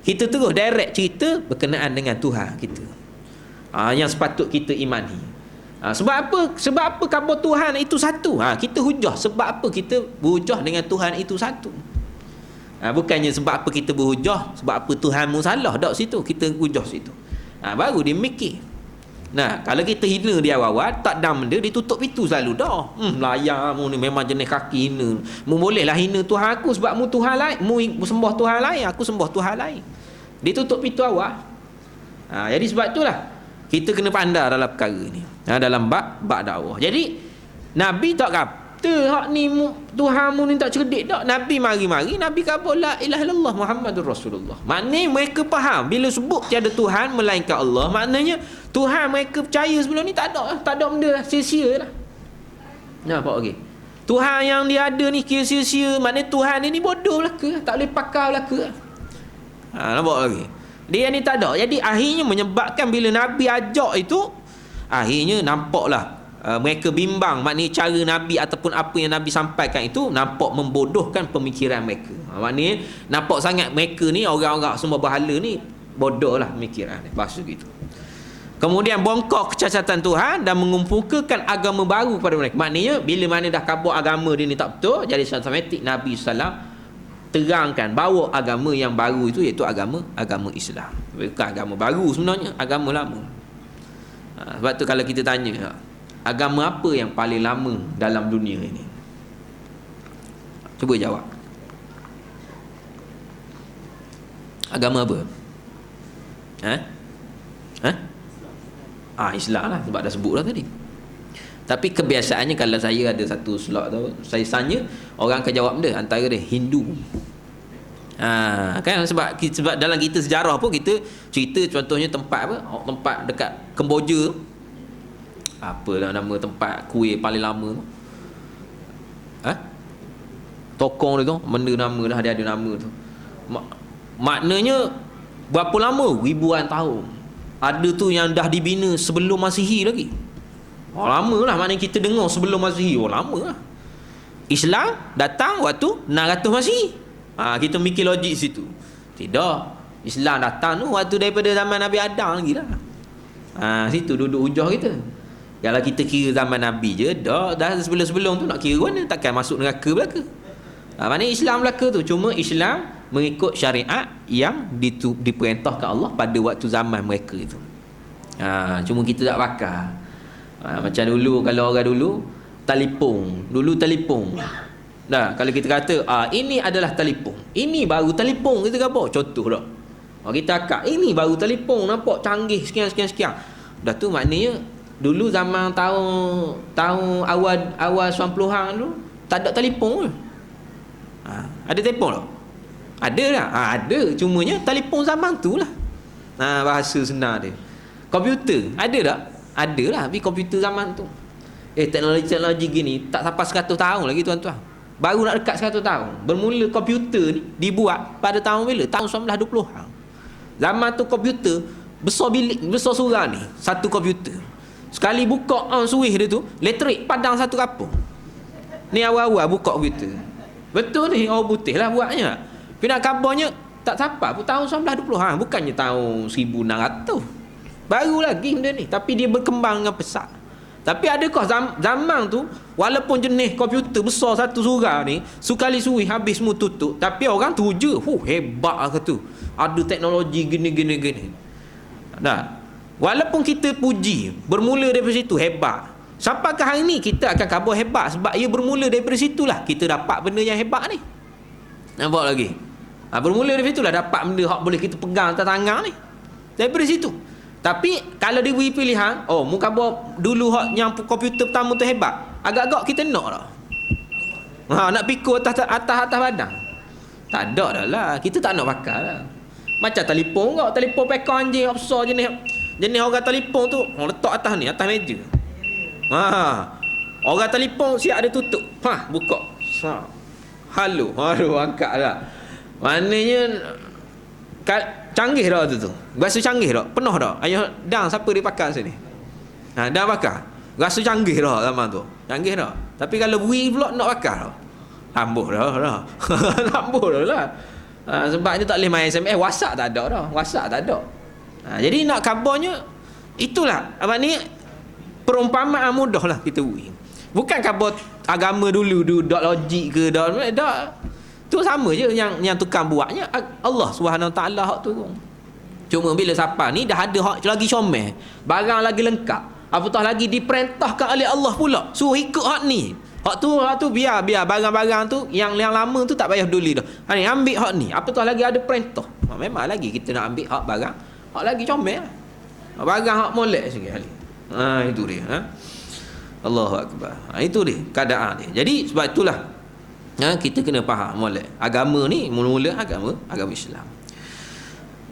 Kita terus direct cerita berkenaan dengan Tuhan kita, yang sepatut kita imani. Sebab apa khabar Tuhan itu satu? Kita hujah sebab apa kita berhujah dengan Tuhan itu satu. Bukannya sebab apa kita berhujah sebab apa Tuhanmu salah, tak situ kita hujah situ. Baru dia mikir. Nah, kalau kita hina dia awal-awal, tak dam benda, dia tutup pintu selalu dah. Layar mu ni memang jenis kaki hina. Mu bolehlah hina Tuhan aku sebab mu Tuhan lain, mu sembah Tuhan lain, aku sembah Tuhan lain. Dia tutup pintu awal. Jadi sebab itulah kita kena pandai dalam perkara ni. Dalam bab dakwah. Jadi Nabi tak kata hak ni Tuhanmu ni tak cerdik tak. Nabi mari-mari Nabi kata la ilaha illallah Muhammadur Rasulullah. Maknanya mereka faham bila sebut tiada Tuhan melainkan Allah, maknanya Tuhan mereka percaya sebelum ni tak ada benda lah, sia-sia lah. Nampak okey. Tuhan yang dia ada ni kira sia-sia, maknanya Tuhan ni bodoh belaka, tak boleh pakar belaka. Nampak lagi. Dia ni tak ada. Jadi akhirnya menyebabkan bila Nabi ajak itu, akhirnya nampaklah mereka bimbang, maknanya cara Nabi ataupun apa yang Nabi sampaikan itu nampak membodohkan pemikiran mereka. Maknanya nampak sangat mereka ni orang-orang semua berhala ni bodoh lah pemikiran ni, bahasa gitu. Kemudian bongkar kecacatan Tuhan dan mengumpulkan agama baru kepada mereka. Maknanya bila mana dah khabar agama dia ni tak betul, jadi otomatik Nabi SAW terangkan bawa agama yang baru itu, iaitu agama Islam. Bukan agama baru sebenarnya, agama lama. Sebab tu kalau kita tanya, agama apa yang paling lama dalam dunia ini? Cuba jawab. Agama apa? Islam lah, sebab dah sebut lah tadi. Tapi kebiasaannya kalau saya ada satu slot tu, saya tanya, orang akan jawab dia antara dia Hindu. Kan sebab dalam kita sejarah pun kita cerita contohnya tempat apa? Tempat dekat Kemboja. Apalah nama tempat kuih paling lama tu? Tokong dia tu, benda nama dah, dia ada nama tu. Maknanya berapa lama? Ribuan tahun. Ada tu yang dah dibina sebelum Masihi lagi. Lama lah, maknanya kita dengar sebelum Masihi. Lama lah. Islam datang waktu 600 Masihi. Kita mikir logik situ. Tidak. Islam datang tu waktu daripada zaman Nabi Adam lagi lah. Situ duduk hujah kita. Kalau kita kira zaman Nabi je, dah sebelum-sebelum tu nak kira mana, takkan masuk neraka belaka. Maknanya Islam belaka tu, cuma Islam mengikut syariat yang diperintahkan Allah pada waktu zaman mereka itu. Cuma kita tak pakar. Macam dulu, kalau orang dulu telefon. Dah, kalau kita kata ini adalah telefon, ini baru telefon, kita apa? Contoh dah. Kita akak, ini baru telefon, nampak canggih sekian. Dah tu maknanya dulu zaman tahun awal 90-an tu tak ada telefon ke? Ada telefon tak? Ada lah. Ada, cumanya telefon zaman tu lah. Bahasa senang dia. Komputer, ada tak? Ada lah, tapi komputer zaman tu. Teknologi gini tak sampai 100 tahun lagi tuan-tuan. Baru nak dekat 100 tahun. Bermula komputer ni dibuat pada tahun bila? Tahun 1920-an. Zaman tu komputer besar bilik, besar surau ni, satu komputer. Sekali buka switch dia tu, elektrik padang satu kampung. Ni awal-awal buka komputer. Betul ni, orang putih lah buatnya. Tapi nak kabarnya tak sampai pun tahun 1920-an, bukannya tahun 1600. Baru lagi benda ni, tapi dia berkembang dengan pesat. Tapi adakah zaman tu, walaupun jenis komputer besar satu surau ni, sekali switch habis semua tutup, tapi orang tu je, hebat ke tu. Ada teknologi gini. Nah, walaupun kita puji, bermula daripada situ hebat. Sampai ke hari ni kita akan khabar hebat sebab ia bermula daripada situlah kita dapat benda yang hebat ni. Nampak lagi? Bermula daripada situlah dapat benda hak boleh kita pegang atas tangan ni. Daripada situ. Tapi kalau diberi pilihan, mu khabar dulu hak yang komputer pertama tu hebat, agak-agak kita nak tak? Nak pikul atas badan. Tak ada dah lah. Kita tak nak pakai lah. Macam telefon kau, telefon pekor anjing besar jenis orang telefon tu, letak atas ni, atas meja. Orang telefon siap ada tutup. Buka. Halo, angkat lah. Maknanya canggih dah tu. Rasa canggih dah. Penuh dah. Ayah dang siapa dia pakai sini? Dah pakai. Rasa canggih dah zaman tu. Canggih dah. Tapi kalau bui pula nak pakai dah. Lambuh dah. Lambuh dah lah. Sebabnya tak boleh main SMS. WhatsApp tak ada dah. Jadi nak kabarnya itulah. Maknanya perumpamaan mudah lah kita bui. Bukan khabar agama dulu dak logik ke dak. Tu sama je yang tukang buatnya Allah Subhanahu Taala hak turun. Cuma bila siapa ni dah ada hak lagi comel, barang lagi lengkap, apatah lagi diperintahkan oleh Allah pula suruh ikut hak ni. Hak tu biar barang-barang tu yang lama tu tak payah peduli dah. Ni ambil hak ni, apatah lagi ada perintah. Memang lagi kita nak ambil hak barang, hak lagi comel. Barang hak molek sikit kali. Itu dia. Allahu akbar. Itu dia keadaan dia. Jadi sebab itulah kita kena faham molek. Agama ni mula-mula agama Islam.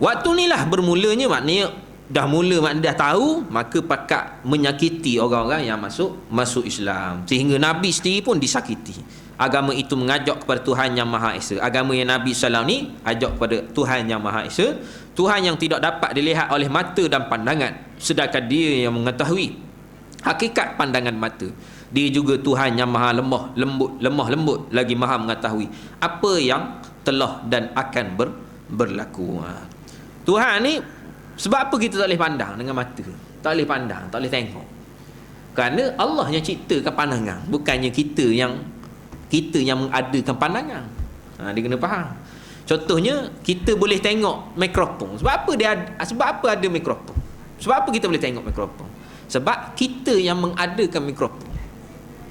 Waktu ni lah bermulanya, maknanya dah mula, maknanya dah tahu, maka pakat menyakiti orang-orang yang masuk Islam, sehingga Nabi sendiri pun disakiti. Agama itu mengajak kepada Tuhan yang Maha Esa. Agama yang Nabi SAW ni ajak kepada Tuhan yang Maha Esa, Tuhan yang tidak dapat dilihat oleh mata dan pandangan, sedangkan dia yang mengetahui hakikat pandangan mata. Dia juga Tuhan yang Maha lemah lembut, lagi Maha mengetahui apa yang telah dan akan berlaku. Tuhan ni, sebab apa kita tak boleh pandang dengan mata? Tak boleh pandang, tak boleh tengok. Kerana Allah yang ciptakan pandangan, bukannya kita yang mengadakan pandangan. Dia kena faham. Contohnya, kita boleh tengok mikrofon. Sebab apa ada mikrofon? Sebab apa kita boleh tengok mikrofon? Sebab kita yang mengadakan mikrofon.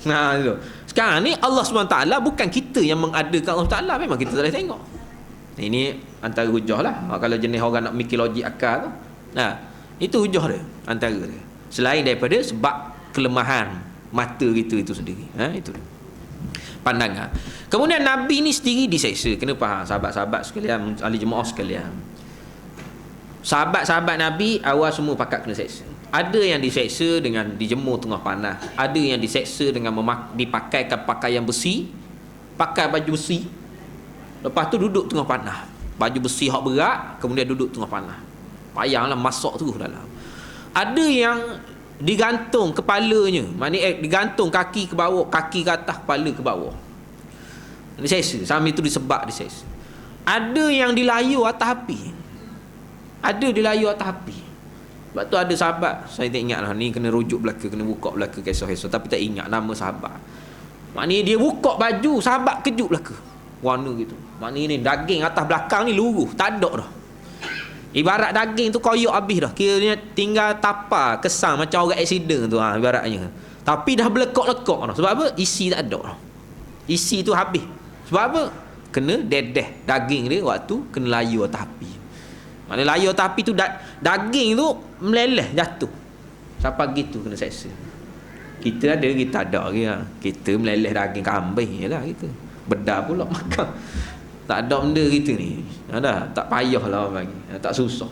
Itu. Sekarang ni Allah SWT bukan kita yang mengadakan Allah Ta'ala. Memang kita tak boleh tengok. Ini antara hujah lah. Kalau jenis orang nak mikir logik akal tu, itu hujah dia, antara dia. Selain daripada sebab kelemahan mata kita itu sendiri. Itu dia, pandangan. Kemudian Nabi ni sendiri diseksa. Kena faham sahabat-sahabat sekalian, ahli jemaah sekalian. Sahabat-sahabat Nabi awal semua pakat kena seksa. Ada yang diseksa dengan dijemur tengah panas. Ada yang diseksa dengan dipakaikan pakaian besi, pakai baju besi, lepas tu duduk tengah panas. Baju besi hak berat, kemudian duduk tengah panas. Payahlah masak tu dalam. Ada yang digantung kepalanya, maknanya digantung kaki ke bawah, kaki ke atas, kepala ke bawah. Diseksa, sambil tu disebab diseksa. Ada yang dilayu atas api. Ada dilayu atas api. Sebab tu ada sahabat, saya tak ingat lah, ni kena rujuk belaka, kena buka belaka kisah-kisah, tapi tak ingat nama sahabat. Maknanya dia buka baju, sahabat kejut belaka, warna gitu. Maknanya ni daging atas belakang ni luruh, tak ada dah. Ibarat daging tu koyok habis dah, kiranya tinggal tapar, kesang macam orang accident tu ibaratnya. Tapi dah belekok-lekok dah. Sebab apa? Isi tak ada dah. Isi tu habis. Sebab apa? Kena dedeh daging dia waktu kena layu atas api. Maknanya layu atas api tu daging tu meleleh jatuh. Sampai gitu kena seksa. Kita ada ya. Kita meleleh daging kambing jelah kita. Bedah pula makan. Tak ada benda kita ni. Ada, tak payahlah orang bagi. Tak susah.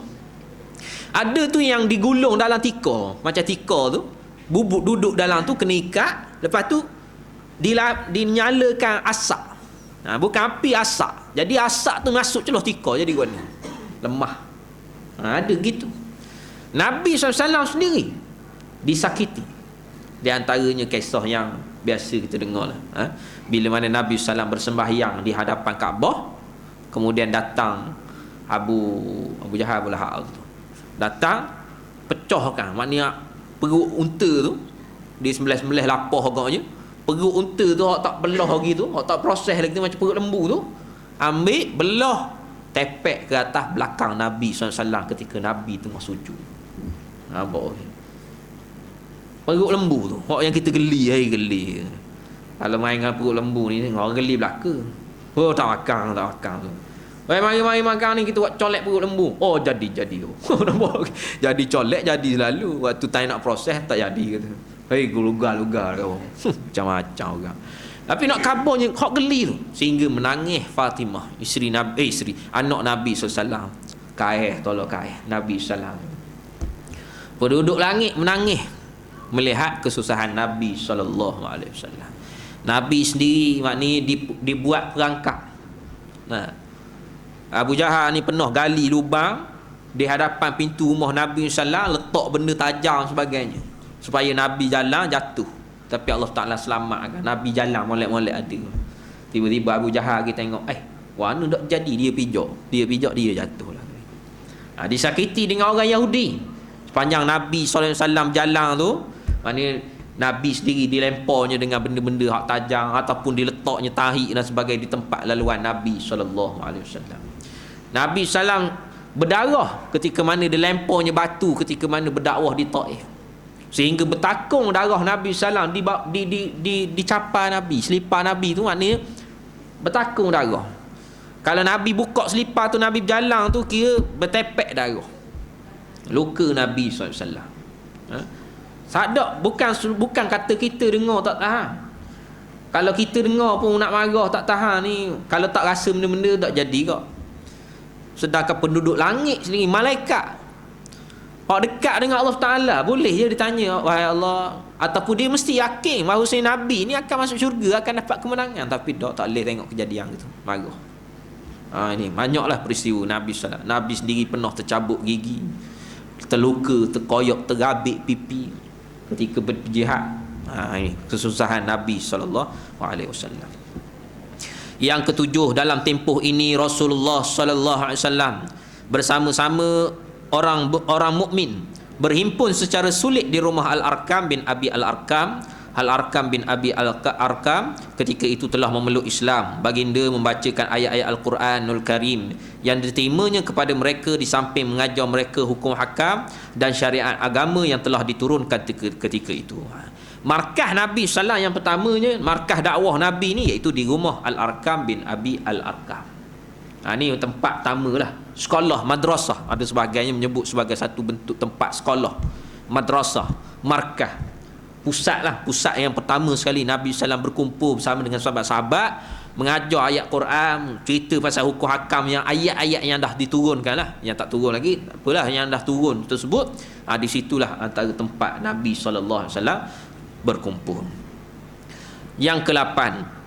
Ada tu yang digulung dalam tikar, macam tikar tu, bubuk duduk dalam tu kena ikat, lepas tu dinyalakan asap. Bukan api, asap. Jadi asap tu masuk celah tikar jadi warna lemah. Ada gitu. Nabi SAW sendiri disakiti. Di antaranya kisah yang biasa kita dengar lah. Bila mana Nabi SAW bersembahyang di hadapan Kaabah, kemudian datang Abu Jahal Abu Lahab tu. Datang pecahkan, maknanya perut unta tu di sebelah lapar agaknya, perut unta tu hak tak belah lagi tu, hak tak proses lagi tu, macam perut lembu tu, ambil belah tepek ke atas belakang Nabi SAW ketika Nabi tengah sujud. Nampak perut lembu tu, hak yang kita geli. Kalau main dengan perut lembu ni orang geli belaka. Oh tak makan tu. Mari makan ni, kita buat colek perut lembu. Oh jadi. Nampak? Jadi colek jadi selalu. Waktu tak nak proses tak jadi kata. Hei lugar kau. Macam-macam orang. Tapi nak kabarnya hak geli tu sehingga menangis Fatimah, anak Nabi SAW. Tolong Nabi SAW. Penduduk langit menangis melihat kesusahan Nabi SAW. Nabi sendiri maknanya dibuat perangkap. Abu Jahal ni penuh gali lubang di hadapan pintu rumah Nabi SAW, letak benda tajam sebagainya supaya Nabi jalan jatuh. Tapi Allah Ta'ala selamatkan. Nabi jalan molek-molek ada. Tiba-tiba Abu Jahal kita tengok, mana tak jadi dia pijak dia jatuh lah. Disakiti dengan orang Yahudi. Sepanjang Nabi SAW jalan tu, maknanya Nabi sendiri dilemparnya dengan benda-benda hak tajam ataupun diletaknya tahi dan sebagainya di tempat laluan Nabi SAW. Nabi SAW berdarah ketika mana dilemparnya batu ketika mana berdakwah di Taif, sehingga bertakung darah Nabi SAW di capa Nabi, selipar Nabi tu, maknanya bertakung darah. Kalau Nabi buka selipar tu, Nabi berjalan tu, kira bertepek darah. Luka Nabi SAW. Sadak, bukan kata kita dengar tak tahan. Kalau kita dengar pun nak marah tak tahan ni, kalau tak rasa benda-benda tak jadi kok. Sedangkan penduduk langit sendiri, malaikat dekat dengan Allah Ta'ala, boleh je ditanya, wahai Allah, ataupun dia mesti yakin bahawa Nabi ni akan masuk syurga, akan dapat kemenangan, tapi tak boleh tengok kejadian itu, marah. Ini banyaklah peristiwa Nabi SAW. Nabi sendiri pernah tercabut gigi, terluka, terkoyak, terabik pipi ketika berjihad. Ini kesusahan Nabi SAW. Yang ketujuh, dalam tempoh ini Rasulullah SAW bersama-sama orang mukmin berhimpun secara sulit di rumah Al-Arkam bin Abi Al-Arkam. Al-Arkam bin Abi Al-Arkam ketika itu telah memeluk Islam. Baginda membacakan ayat-ayat Al-Quranul Karim yang diterimanya kepada mereka, di samping mengajar mereka hukum hakam dan syariat agama yang telah diturunkan ketika itu. Markah Nabi SAW yang pertamanya, markah dakwah Nabi ni, iaitu di rumah Al-Arkam bin Abi Al-Arkam. Ni tempat pertama lah. Sekolah, madrasah, ada sebagainya menyebut sebagai satu bentuk tempat sekolah, madrasah, markah, pusat lah. Pusat yang pertama sekali Nabi SAW berkumpul bersama dengan sahabat-sahabat, mengajar ayat Quran, cerita pasal hukum hakam, yang ayat-ayat yang dah diturunkan lah, yang tak turun lagi apalah, yang dah turun tersebut. Di situlah antara tempat Nabi SAW berkumpul. Yang ke-8,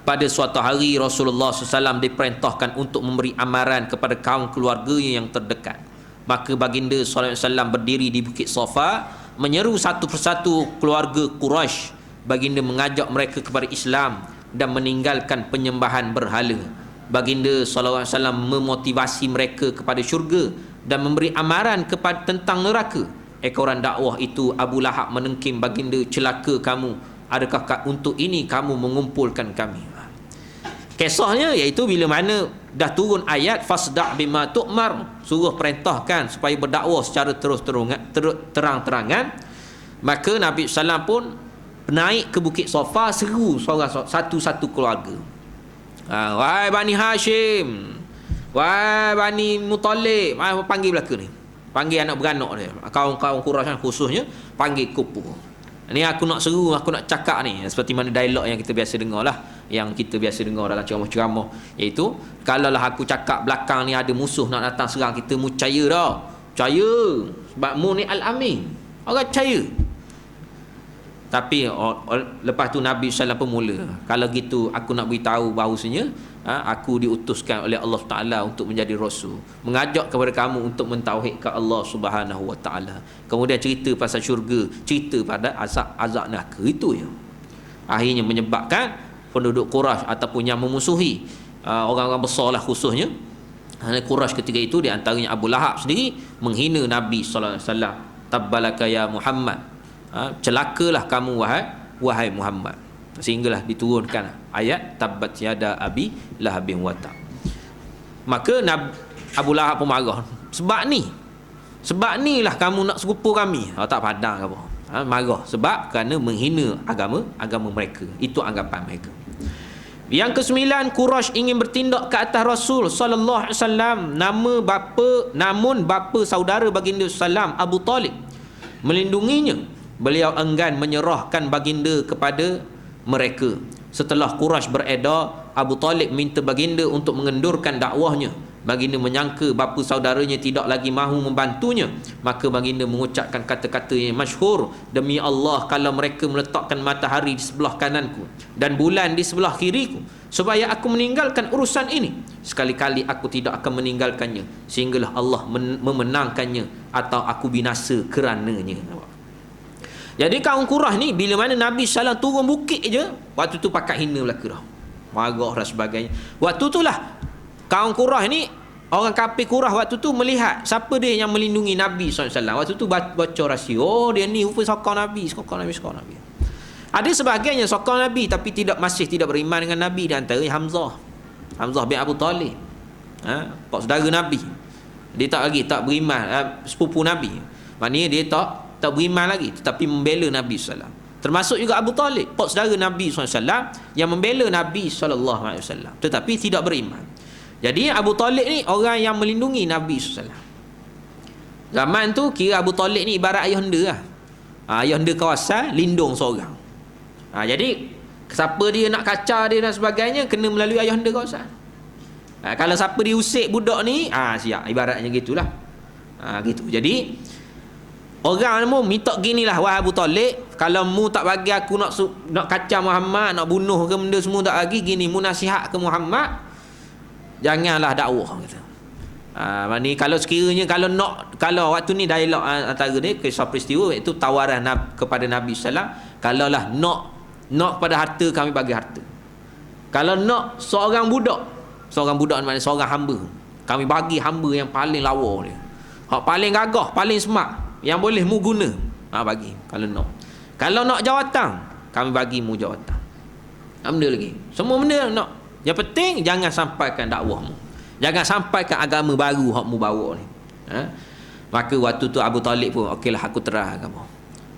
pada suatu hari Rasulullah SAW diperintahkan untuk memberi amaran kepada kaum keluarganya yang terdekat. Maka baginda SAW berdiri di Bukit Safa, menyeru satu persatu keluarga Quraisy. Baginda mengajak mereka kepada Islam dan meninggalkan penyembahan berhala. Baginda SAW memotivasi mereka kepada syurga dan memberi amaran tentang neraka. Ekoran dakwah itu Abu Lahab menengking baginda, celaka kamu, adakah untuk ini kamu mengumpulkan kami? Kisahnya iaitu bila mana dah turun ayat fasda' bima tu'mar, suruh perintahkan supaya berdakwah secara terang-terangan, maka Nabi SAW pun naik ke Bukit Safa, seru satu-satu keluarga. Wahai Bani Hashim, wahai Bani Muttalib, panggil belaka ni. Panggil anak beranak dia. Kaum-kaum Quraisy khususnya panggil kupu. Ni aku nak seru, aku nak cakap ni seperti mana dialog yang kita biasa dengar lah, yang kita biasa dengar dalam ceramah-ceramah, iaitu kalaulah aku cakap belakang ni ada musuh nak datang serang kita, mu percaya dah. Percaya sebab mu ni Al-Amin. Orang percaya. Tapi lepas tu Nabi SAW pun mula, kalau gitu aku nak beritahu bahawasanya aku diutuskan oleh Allah Ta'ala untuk menjadi Rasul, mengajak kepada kamu untuk mentauhidkan Allah Subhanahu Wa Ta'ala. Kemudian cerita pasal syurga, cerita pada azab neraka. Itu ya, akhirnya menyebabkan penduduk Quraisy ataupun yang memusuhi orang-orang besar lah khususnya Quraisy ketika itu, di antaranya Abu Lahab sendiri, menghina Nabi SAW. Tabbalaka ya Muhammad, celakalah kamu wahai Muhammad. Sehinggalah diturunkan ayat tabbat yada abi lahabin wa tab. Maka Abu Lahab pun marah. Sebab ni lah kamu nak serupa kami. Tak padang apa. Marah sebab kerana menghina agama mereka. Itu anggapan mereka. Yang ke-9, Quraisy ingin bertindak ke atas Rasul sallallahu alaihi wasallam. Namun bapa saudara baginda sallam, Abu Talib, melindunginya. Beliau enggan menyerahkan baginda kepada mereka. Setelah Quraisy beredar, Abu Talib minta baginda untuk mengendurkan dakwahnya. Baginda menyangka bapa saudaranya tidak lagi mahu membantunya. Maka baginda mengucapkan kata-kata yang masyhur, demi Allah, kalau mereka meletakkan matahari di sebelah kananku dan bulan di sebelah kiriku, supaya aku meninggalkan urusan ini, sekali-kali aku tidak akan meninggalkannya sehinggalah Allah memenangkannya atau aku binasa kerananya. Jadi kaum Quraisy ni bila mana Nabi SAW turun bukit je, waktu tu pakat hina belaka dah, marah dan sebagainya. Waktu tu lah kaum Quraisy ni, orang kafir Quraisy waktu tu melihat siapa dia yang melindungi Nabi SAW. Waktu tu baca rahsia, oh dia ni rupa sokong Nabi. Ada sebahagian yang sokong Nabi tapi masih tidak beriman dengan Nabi. Di antaranya Hamzah bin Abu Talib, pak saudara Nabi. Dia tak beriman, sepupu Nabi. Maknanya dia tak beriman lagi, tetapi membela Nabi SAW. Termasuk juga Abu Talib, pak saudara Nabi SAW, yang membela Nabi SAW, tetapi tidak beriman. Jadi Abu Talib ni orang yang melindungi Nabi SAW. Zaman tu kira Abu Talib ni ibarat ayahanda lah. Ayahanda kawasan, lindung seorang. Jadi siapa dia nak kacau dia dan sebagainya, kena melalui ayahanda kawasan. Kalau siapa dia usik budak ni, siap, ibaratnya gitulah. Gitu. Jadi orang mu minta ginilah, wahai Abu Talib, kalau mu tak bagi aku nak kacau Muhammad, nak bunuh ke benda semua tak bagi, gini mu nasihat ke Muhammad, janganlah dakwah kata. Ni kalau sekiranya kalau waktu ni dialog antara dia, kisah peristiwa itu tawaran kepada Nabi sallallahu, kalaulah nak pada harta, kami bagi harta. Kalau nak seorang budak maknanya seorang hamba, kami bagi hamba yang paling lawa dia, hak paling gagah, paling smart, yang boleh mu guna, bagi. Kalau nak jawatan, kami bagi mu jawatan. Benda lagi, semua benda nak. Yang penting jangan sampaikan dakwahmu, jangan sampaikan agama baru hak mu bawa ni. Maka waktu tu Abu Talib pun, okeylah aku terah kamu,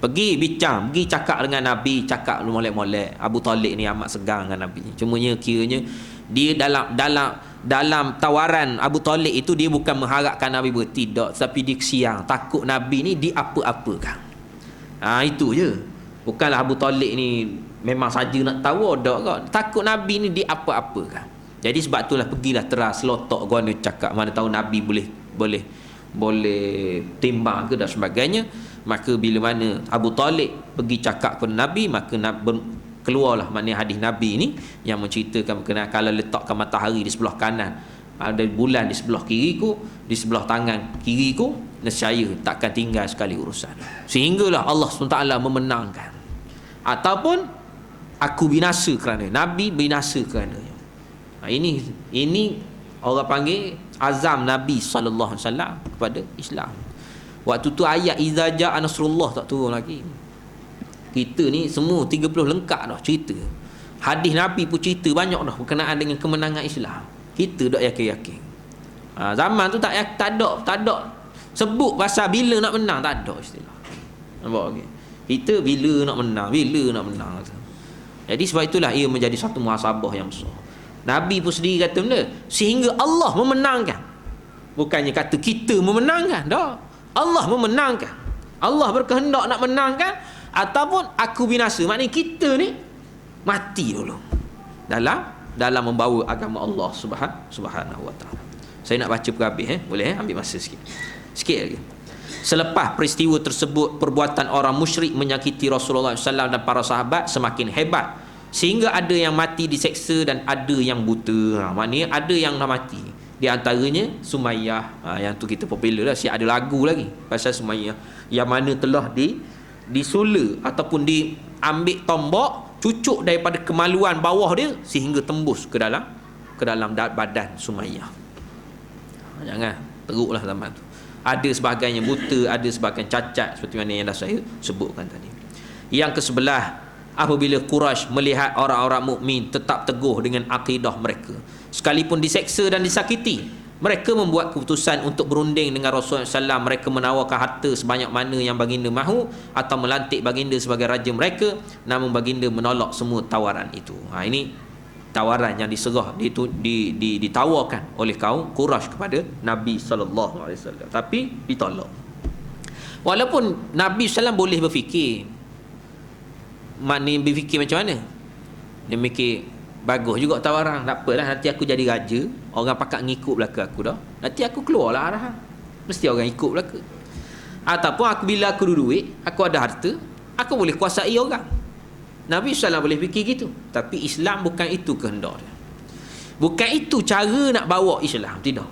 pergi bincang, pergi cakap dengan Nabi, cakap molek-molek. Abu Talib ni amat segang dengan Nabi. Cumanya kiranya dia dalam tawaran Abu Talib itu, dia bukan mengharapkan Nabi bertindak, tapi dia kesiang, takut Nabi ni diapa-apakan. Itu je. Bukanlah Abu Talib ni memang saja nak tahu dak kan, takut Nabi ni diapa-apakan. Jadi sebab itulah pergilah teras selotok gua ni cakap, mana tahu Nabi boleh timbang ke dan sebagainya. Maka bila mana Abu Talib pergi cakap kepada Nabi, maka keluarlah maknanya hadis Nabi ni yang menceritakan berkenaan kalau letakkan matahari di sebelah kanan, ada bulan di sebelah kiriku, di sebelah tangan kiriku, nescaya takkan tinggal sekali urusan, sehinggalah Allah SWT memenangkan, ataupun aku binasa kerana Nabi binasa kerana. Ini orang panggil azam Nabi SAW kepada Islam. Waktu tu ayat iza ja'a nasrullah tak turun lagi. Kita ni semua 30 lengkap dah cerita. Hadis Nabi pun cerita banyak dah berkenaan dengan kemenangan Islam. Kita dak yakin-yakin. Zaman tu tak ada sebut pasal bila nak menang, tak ada istilah. Nampak okey. Kita bila nak menang. Jadi sebab itulah ia menjadi satu muhasabah yang besar. Nabi pun sendiri kata benda, sehingga Allah memenangkan. Bukannya kata kita memenangkan, dah. Allah memenangkan. Allah berkehendak nak menangkan ataupun aku binasa. Maknanya kita ni mati dulu dalam membawa agama Allah Subhanahu wa taala. Saya nak baca perhabis, boleh ambil masa sikit lagi. Selepas peristiwa tersebut, perbuatan orang musyrik menyakiti Rasulullah SAW dan para sahabat semakin hebat, sehingga ada yang mati diseksa dan ada yang buta. Maknanya ada yang dah mati. Di antaranya Sumayyah. Yang tu kita popular lah. Siap ada lagu lagi pasal Sumayyah, yang mana telah disula ataupun diambil tombak, cucuk daripada kemaluan bawah dia sehingga tembus ke dalam badan Sumayyah. Jangan teruklah zaman tu. Ada sebagainya buta, ada sebahagian cacat, seperti mana yang dah saya sebutkan tadi. Yang kesebelah, apabila Quraisy melihat orang-orang mukmin tetap teguh dengan akidah mereka, sekalipun diseksa dan disakiti, mereka membuat keputusan untuk berunding dengan Rasulullah SAW. Mereka menawarkan harta sebanyak mana yang baginda mahu atau melantik baginda sebagai raja mereka, namun baginda menolak semua tawaran itu. Ini tawaran yang ditawarkan oleh kaum Quraisy kepada Nabi SAW, tapi ditolak. Walaupun Nabi SAW boleh berfikir, maknanya berfikir macam mana? Dia mikir, bagus juga tawaran, tak apalah, nanti aku jadi raja, orang pakat ngikut belaka aku dah, nanti aku keluarlah arahan, mesti orang ikut belaka. Ataupun bila aku ada duit, aku ada harta, aku boleh kuasai orang. Nabi SAW boleh fikir gitu. Tapi Islam bukan itu kehendak dia. Bukan itu cara nak bawa Islam, tidak.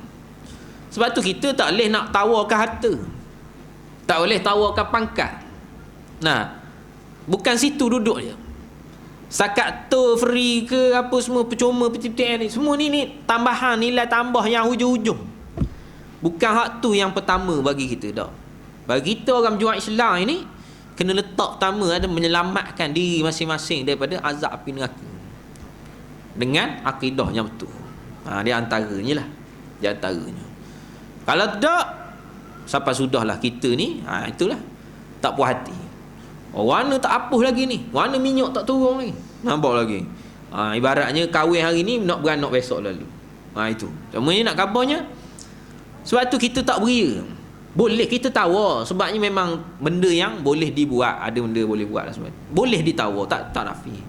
Sebab tu kita tak boleh nak tawarkan harta, tak boleh tawarkan pangkat. Bukan situ duduk je. Sakat tu free ke apa semua, percuma peti-peti ni, semua ni tambahan, nilai tambah yang hujung-hujung. Bukan hak tu yang pertama bagi kita, dah. Bagi kita orang berjuang Islam ini, kena letak pertama ada menyelamatkan diri masing-masing daripada azab api neraka dengan akidah yang betul. Di antaranya lah. Di antaranya. Kalau tidak, sampai sudahlah kita ni, itulah, tak puas hati. Warna tak apuh lagi ni, warna minyak tak turun lagi, nampak lagi. Ibaratnya kahwin hari ni nak beranak besok lalu. Itu semuanya nak kabarnya. Sebab tu kita tak beria. Boleh kita tawar, sebabnya memang benda yang boleh dibuat, ada benda boleh buat lah sebenarnya. Boleh ditawar, tak nafi.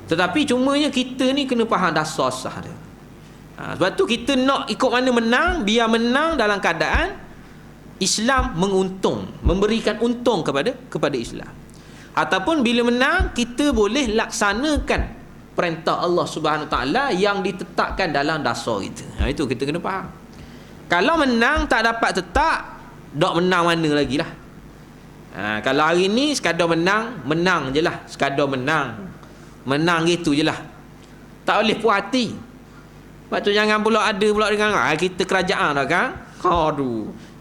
Tetapi cumanya kita ni kena faham dasar sah dia. Sebab tu kita nak ikut mana menang, biar menang dalam keadaan Islam menguntung, memberikan untung kepada Islam. Ataupun bila menang, kita boleh laksanakan perintah Allah Subhanahu Taala yang ditetapkan dalam dasar kita. Itu kita kena faham. Kalau menang tak dapat tetap, dok menang mana lagi lah. Kalau hari ni sekadar menang je lah, sekadar menang gitu je lah, tak boleh puas hati. Sebab tu jangan pula ada pula dengan kita kerajaan dah kan,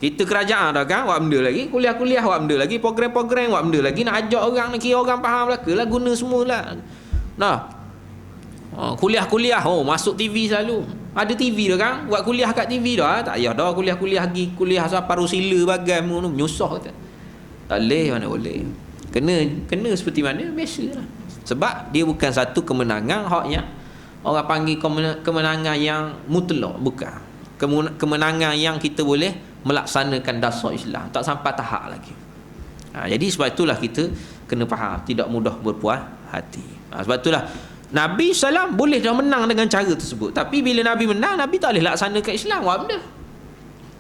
kita kerajaan dah kan, buat benda lagi, kuliah-kuliah buat benda lagi, program-program buat benda lagi, nak ajak orang, nak kira orang faham belaka lah, guna semualah. Kuliah-kuliah, masuk TV selalu, ada TV dah kan, buat kuliah kat TV dah, tak payah dah kuliah lagi, kuliah paruh sila bagai menyusah kata. Tak boleh, mana boleh. Kena seperti mana biasa lah. Sebab dia bukan satu kemenangan haknya orang panggil kemenangan yang mutlak, bukan. Kemenangan yang kita boleh melaksanakan dasar Islam, tak sampai tahap lagi. Jadi sebab itulah kita kena faham, tidak mudah berpuas hati. Sebab itulah Nabi SAW boleh dah menang dengan cara tersebut, tapi bila Nabi menang, Nabi tak boleh laksanakan Islam, buat benda.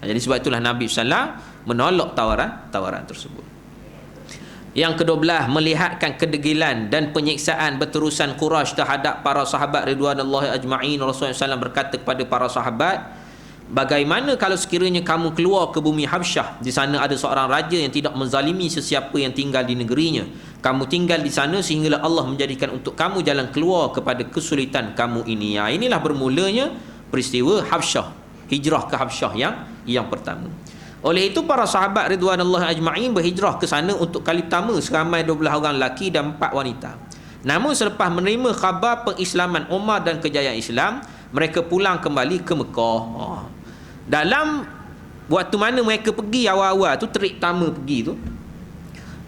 Jadi sebab itulah Nabi SAW menolak tawaran tersebut. Yang ke-12, melihatkan kedegilan dan penyiksaan berterusan Quraisy terhadap para sahabat ridwanullahi ajma'in. Rasulullah SAW berkata kepada para sahabat, bagaimana kalau sekiranya kamu keluar ke bumi Habsyah, di sana ada seorang raja yang tidak menzalimi sesiapa yang tinggal di negerinya. Kamu tinggal di sana sehinggalah Allah menjadikan untuk kamu jalan keluar kepada kesulitan kamu ini. Inilah bermulanya peristiwa Habsyah, hijrah ke Habsyah yang pertama. Oleh itu para sahabat ridwanullah ajma'in berhijrah ke sana untuk kali pertama seramai 12 orang lelaki dan 4 wanita. Namun selepas menerima khabar pengislaman Umar dan kejayaan Islam, mereka pulang kembali ke Mekah. Dalam waktu mana mereka pergi awal-awal tu, trip pertama pergi tu,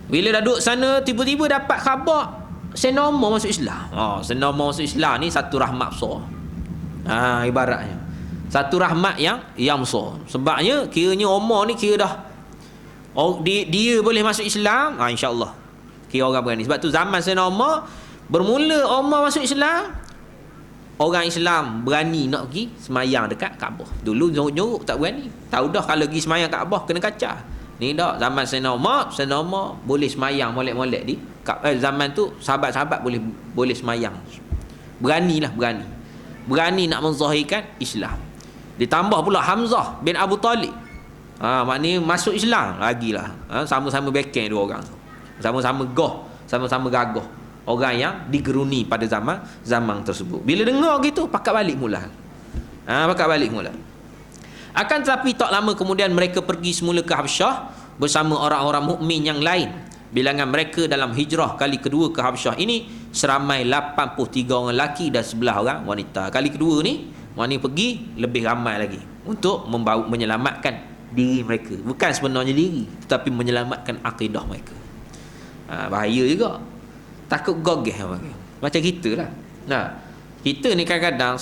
bila dah duduk sana, tiba-tiba dapat khabar Sayyidina Umar masuk Islam. Sayyidina Umar masuk Islam ni satu rahmat besar. Ibaratnya satu rahmat yang besar. Sebabnya kiranya Umar ni kira dah dia boleh masuk Islam, insya-Allah kira orang berani. Sebab tu zaman Sayyidina Umar, bermula Umar masuk Islam, orang Islam berani nak pergi semayang dekat Kaabah. Dulu nyorok tak berani. Tahu dah kalau pergi semayang Kaabah kena kacau. Ni dah zaman Sayyidina Umar boleh semayang molek-molek di zaman tu sahabat-sahabat boleh semayang. Beranilah, berani nak menzahirkan Islam. Ditambah pula Hamzah bin Abu Talib. Maknanya masuk Islam lagilah. Sama-sama backing dua orang tu. Sama-sama sama-sama gagah. Orang yang digeruni pada zaman tersebut. Bila dengar gitu, pakat balik mula. Akan tetapi tak lama kemudian mereka pergi semula ke Habsyah bersama orang-orang mukmin yang lain. Bilangan mereka dalam hijrah kali kedua ke Habsyah ini seramai 83 orang lelaki dan 11 orang wanita. Kali kedua ni, mereka pergi lebih ramai lagi untuk menyelamatkan diri mereka. Bukan sebenarnya diri, tetapi menyelamatkan akidah mereka. Bahaya juga. Takut gogeh macam kita lah. Kita ni kadang-kadang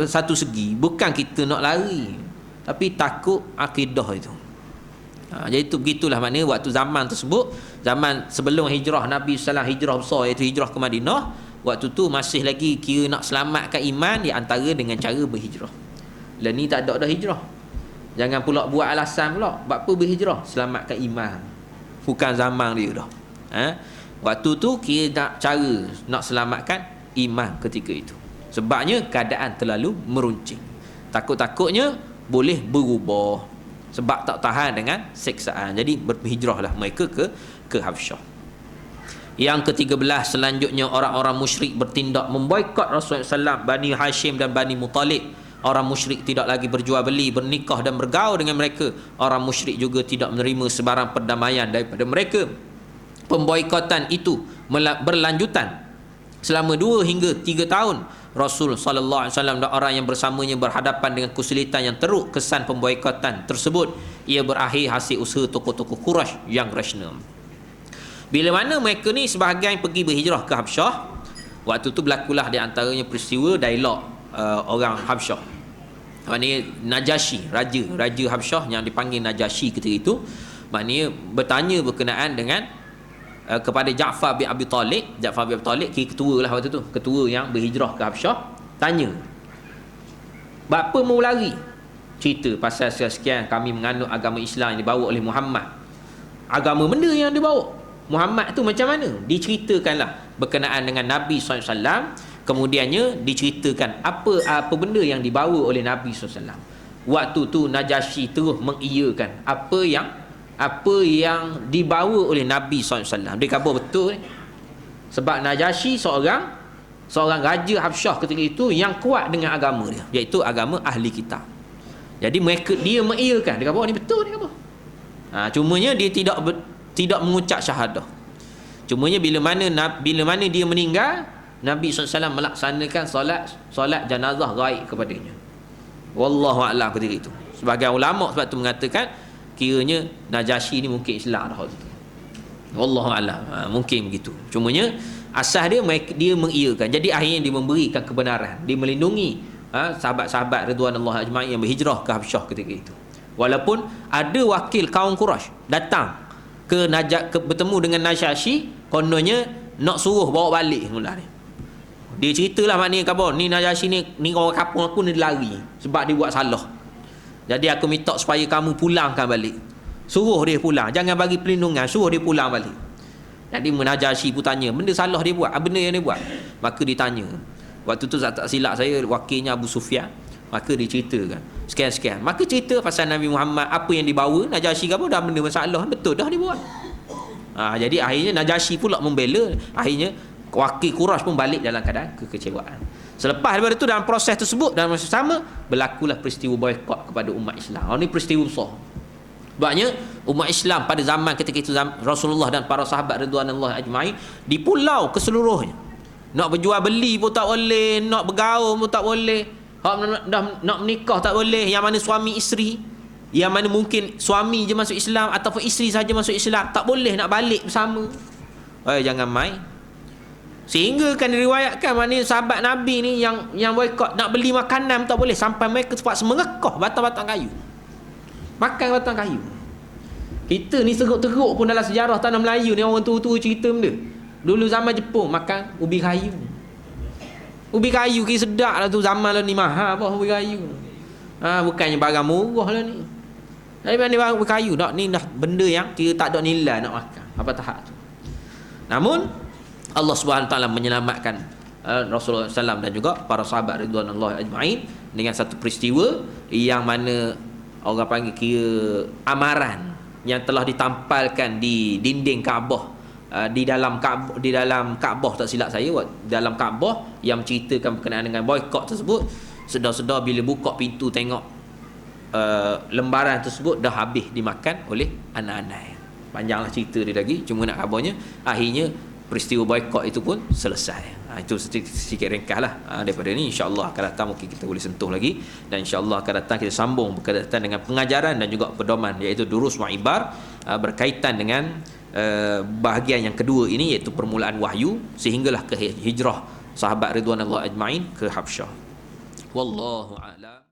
satu segi bukan kita nak lari, tapi takut akidah itu. Jadi itu begitulah maknanya waktu zaman tersebut, zaman sebelum hijrah Nabi SAW, hijrah besar iaitu hijrah ke Madinah, waktu tu masih lagi kira nak selamatkan iman di antara dengan cara berhijrah. Lah ni tak ada dah hijrah. Jangan pula buat alasan pula buat apa berhijrah, selamatkan iman. Bukan zaman dia dah. Waktu tu kira nak cara nak selamatkan iman ketika itu. Sebabnya keadaan terlalu meruncing. Takut-takutnya boleh berubah sebab tak tahan dengan seksaan. Jadi berhijrahlah mereka ke Habsyah. Yang ke-13, selanjutnya orang-orang musyrik bertindak memboikot Rasulullah SAW, Bani Hashim dan Bani Muttalib. Orang musyrik tidak lagi berjual beli, bernikah dan bergaul dengan mereka. Orang musyrik juga tidak menerima sebarang perdamaian daripada mereka. Pemboikotan itu berlanjutan selama 2 hingga 3 tahun. Rasul sallallahu alaihi wasallam dan orang yang bersamanya berhadapan dengan kesulitan yang teruk. Kesan pemboikotan tersebut ia berakhir hasil usaha tokoh-tokoh Quraisy yang rasional. Bila mana mereka ni sebahagian pergi berhijrah ke Habsyah, waktu tu berlakulah di antaranya peristiwa dialog orang Habsyah. Maknanya Najasyi, raja Habsyah yang dipanggil Najasyi ketika itu, maknanya bertanya berkenaan dengan kepada Ja'far bin Abi Talib. Ja'far bin Abi Talib ketua lah waktu tu, ketua yang berhijrah ke Habsyah. Tanya, bapa mau lari? Cerita pasal sekian kami menganut agama Islam yang dibawa oleh Muhammad. Agama benda yang dibawa Muhammad tu macam mana? Diceritakanlah berkenaan dengan Nabi SAW. Kemudiannya diceritakan apa benda yang dibawa oleh Nabi SAW. Waktu tu Najasyi terus mengiyakan apa yang dibawa oleh Nabi SAW. Dia kata betul. Sebab Najasyi seorang raja Habsyah ketika itu yang kuat dengan agama dia, iaitu agama ahli kitab. Jadi dia mengiyakan. Dia kata ni betul. Dia kata. Cumanya dia tidak mengucap syahadah. Cumanya bila mana dia meninggal, Nabi SAW melaksanakan solat janazah gaib kepadanya. Wallahu a'lam ketika itu. Sebagian ulama sebab tu mengatakan kiranya Najasyi ni mungkin Islam dah waktu tu. Wallahu a'lam. Mungkin begitu. Cumanya asas dia mengiyakan. Jadi akhirnya dia memberikan kebenaran. Dia melindungi sahabat-sahabat Ridwanullah ajma'in yang berhijrah ke Habsyah ketika itu. Walaupun ada wakil kaum Quraisy datang bertemu dengan Najasyi, kononnya nak suruh bawa balik mula ni. Dia ceritalah maknanya khabar ni Najasyi ni orang kampung aku ni lari sebab dia buat salah. Jadi aku minta supaya kamu pulangkan balik. Suruh dia pulang, jangan bagi perlindungan, suruh dia pulang balik. Jadi Najasyi pun tanya, benda salah dia buat, apa benda yang dia buat? Maka dia tanya. Waktu tu tak silap saya wakilnya Abu Sufyan. Maka dia ceritakan sekian-sekian. Maka cerita pasal Nabi Muhammad, apa yang dibawa. Najasyi kata dah benda masalah, betul dah dia buat. Jadi akhirnya Najasyi pula membela. Akhirnya wakil Quraisy pun balik dalam keadaan kekecewaan. Selepas daripada itu, dalam proses tersebut, dalam masa sama berlakulah peristiwa boikot kepada umat Islam. Ini peristiwa besar. Sebabnya umat Islam pada zaman ketika itu, Rasulullah dan para sahabat Ridwanullah ajma'in di pulau keseluruhnya. Nak berjual beli pun tak boleh, nak bergaul pun tak boleh, nak menikah tak boleh. Yang mana suami isteri, yang mana mungkin suami je masuk Islam ataupun isteri saja masuk Islam, tak boleh nak balik bersama. Jangan main. Sehingga kan diriwayatkan maknanya sahabat Nabi ni yang boikot nak beli makanan tak boleh sampai mereka terpaksa mengekoh batang-batang kayu. Makan batang kayu. Kita ni teruk pun dalam sejarah tanah Melayu ni orang tua-tua cerita benda. Dulu zaman Jepun makan ubi kayu. Ubi kayu kira sedap lah tu, zaman lah ni mahal apa ubi kayu. Bukannya barang murah lah ni. Dari mana barang ubi kayu? Ni dah benda yang kira tak ada nilai nak makan. Apa tahap tu. Namun Allah Subhanahu Wa Taala menyelamatkan Rasulullah SAW dan juga para sahabat ridwanullah ajma'in dengan satu peristiwa yang mana orang panggil kira amaran yang telah ditampalkan di dinding Kaabah, di dalam Kaabah tak silap saya, dalam Kaabah yang menceritakan berkenaan dengan boikot tersebut. Sedar-sedar bila buka pintu tengok lembaran tersebut dah habis dimakan oleh anak-anak. Panjanglah cerita dia lagi, cuma nak khabarnya akhirnya peristiwa boikot itu pun selesai. Itu sedikit ringkas lah. Daripada ni insya-Allah akan datang mungkin kita boleh sentuh lagi, dan insya-Allah akan datang kita sambung berkaitan dengan pengajaran dan juga pedoman, iaitu durus wa ibar, berkaitan dengan bahagian yang kedua ini, iaitu permulaan wahyu sehinggalah ke hijrah sahabat ridwanullah ajma'in ke Habsyah. Wallahu a'lam.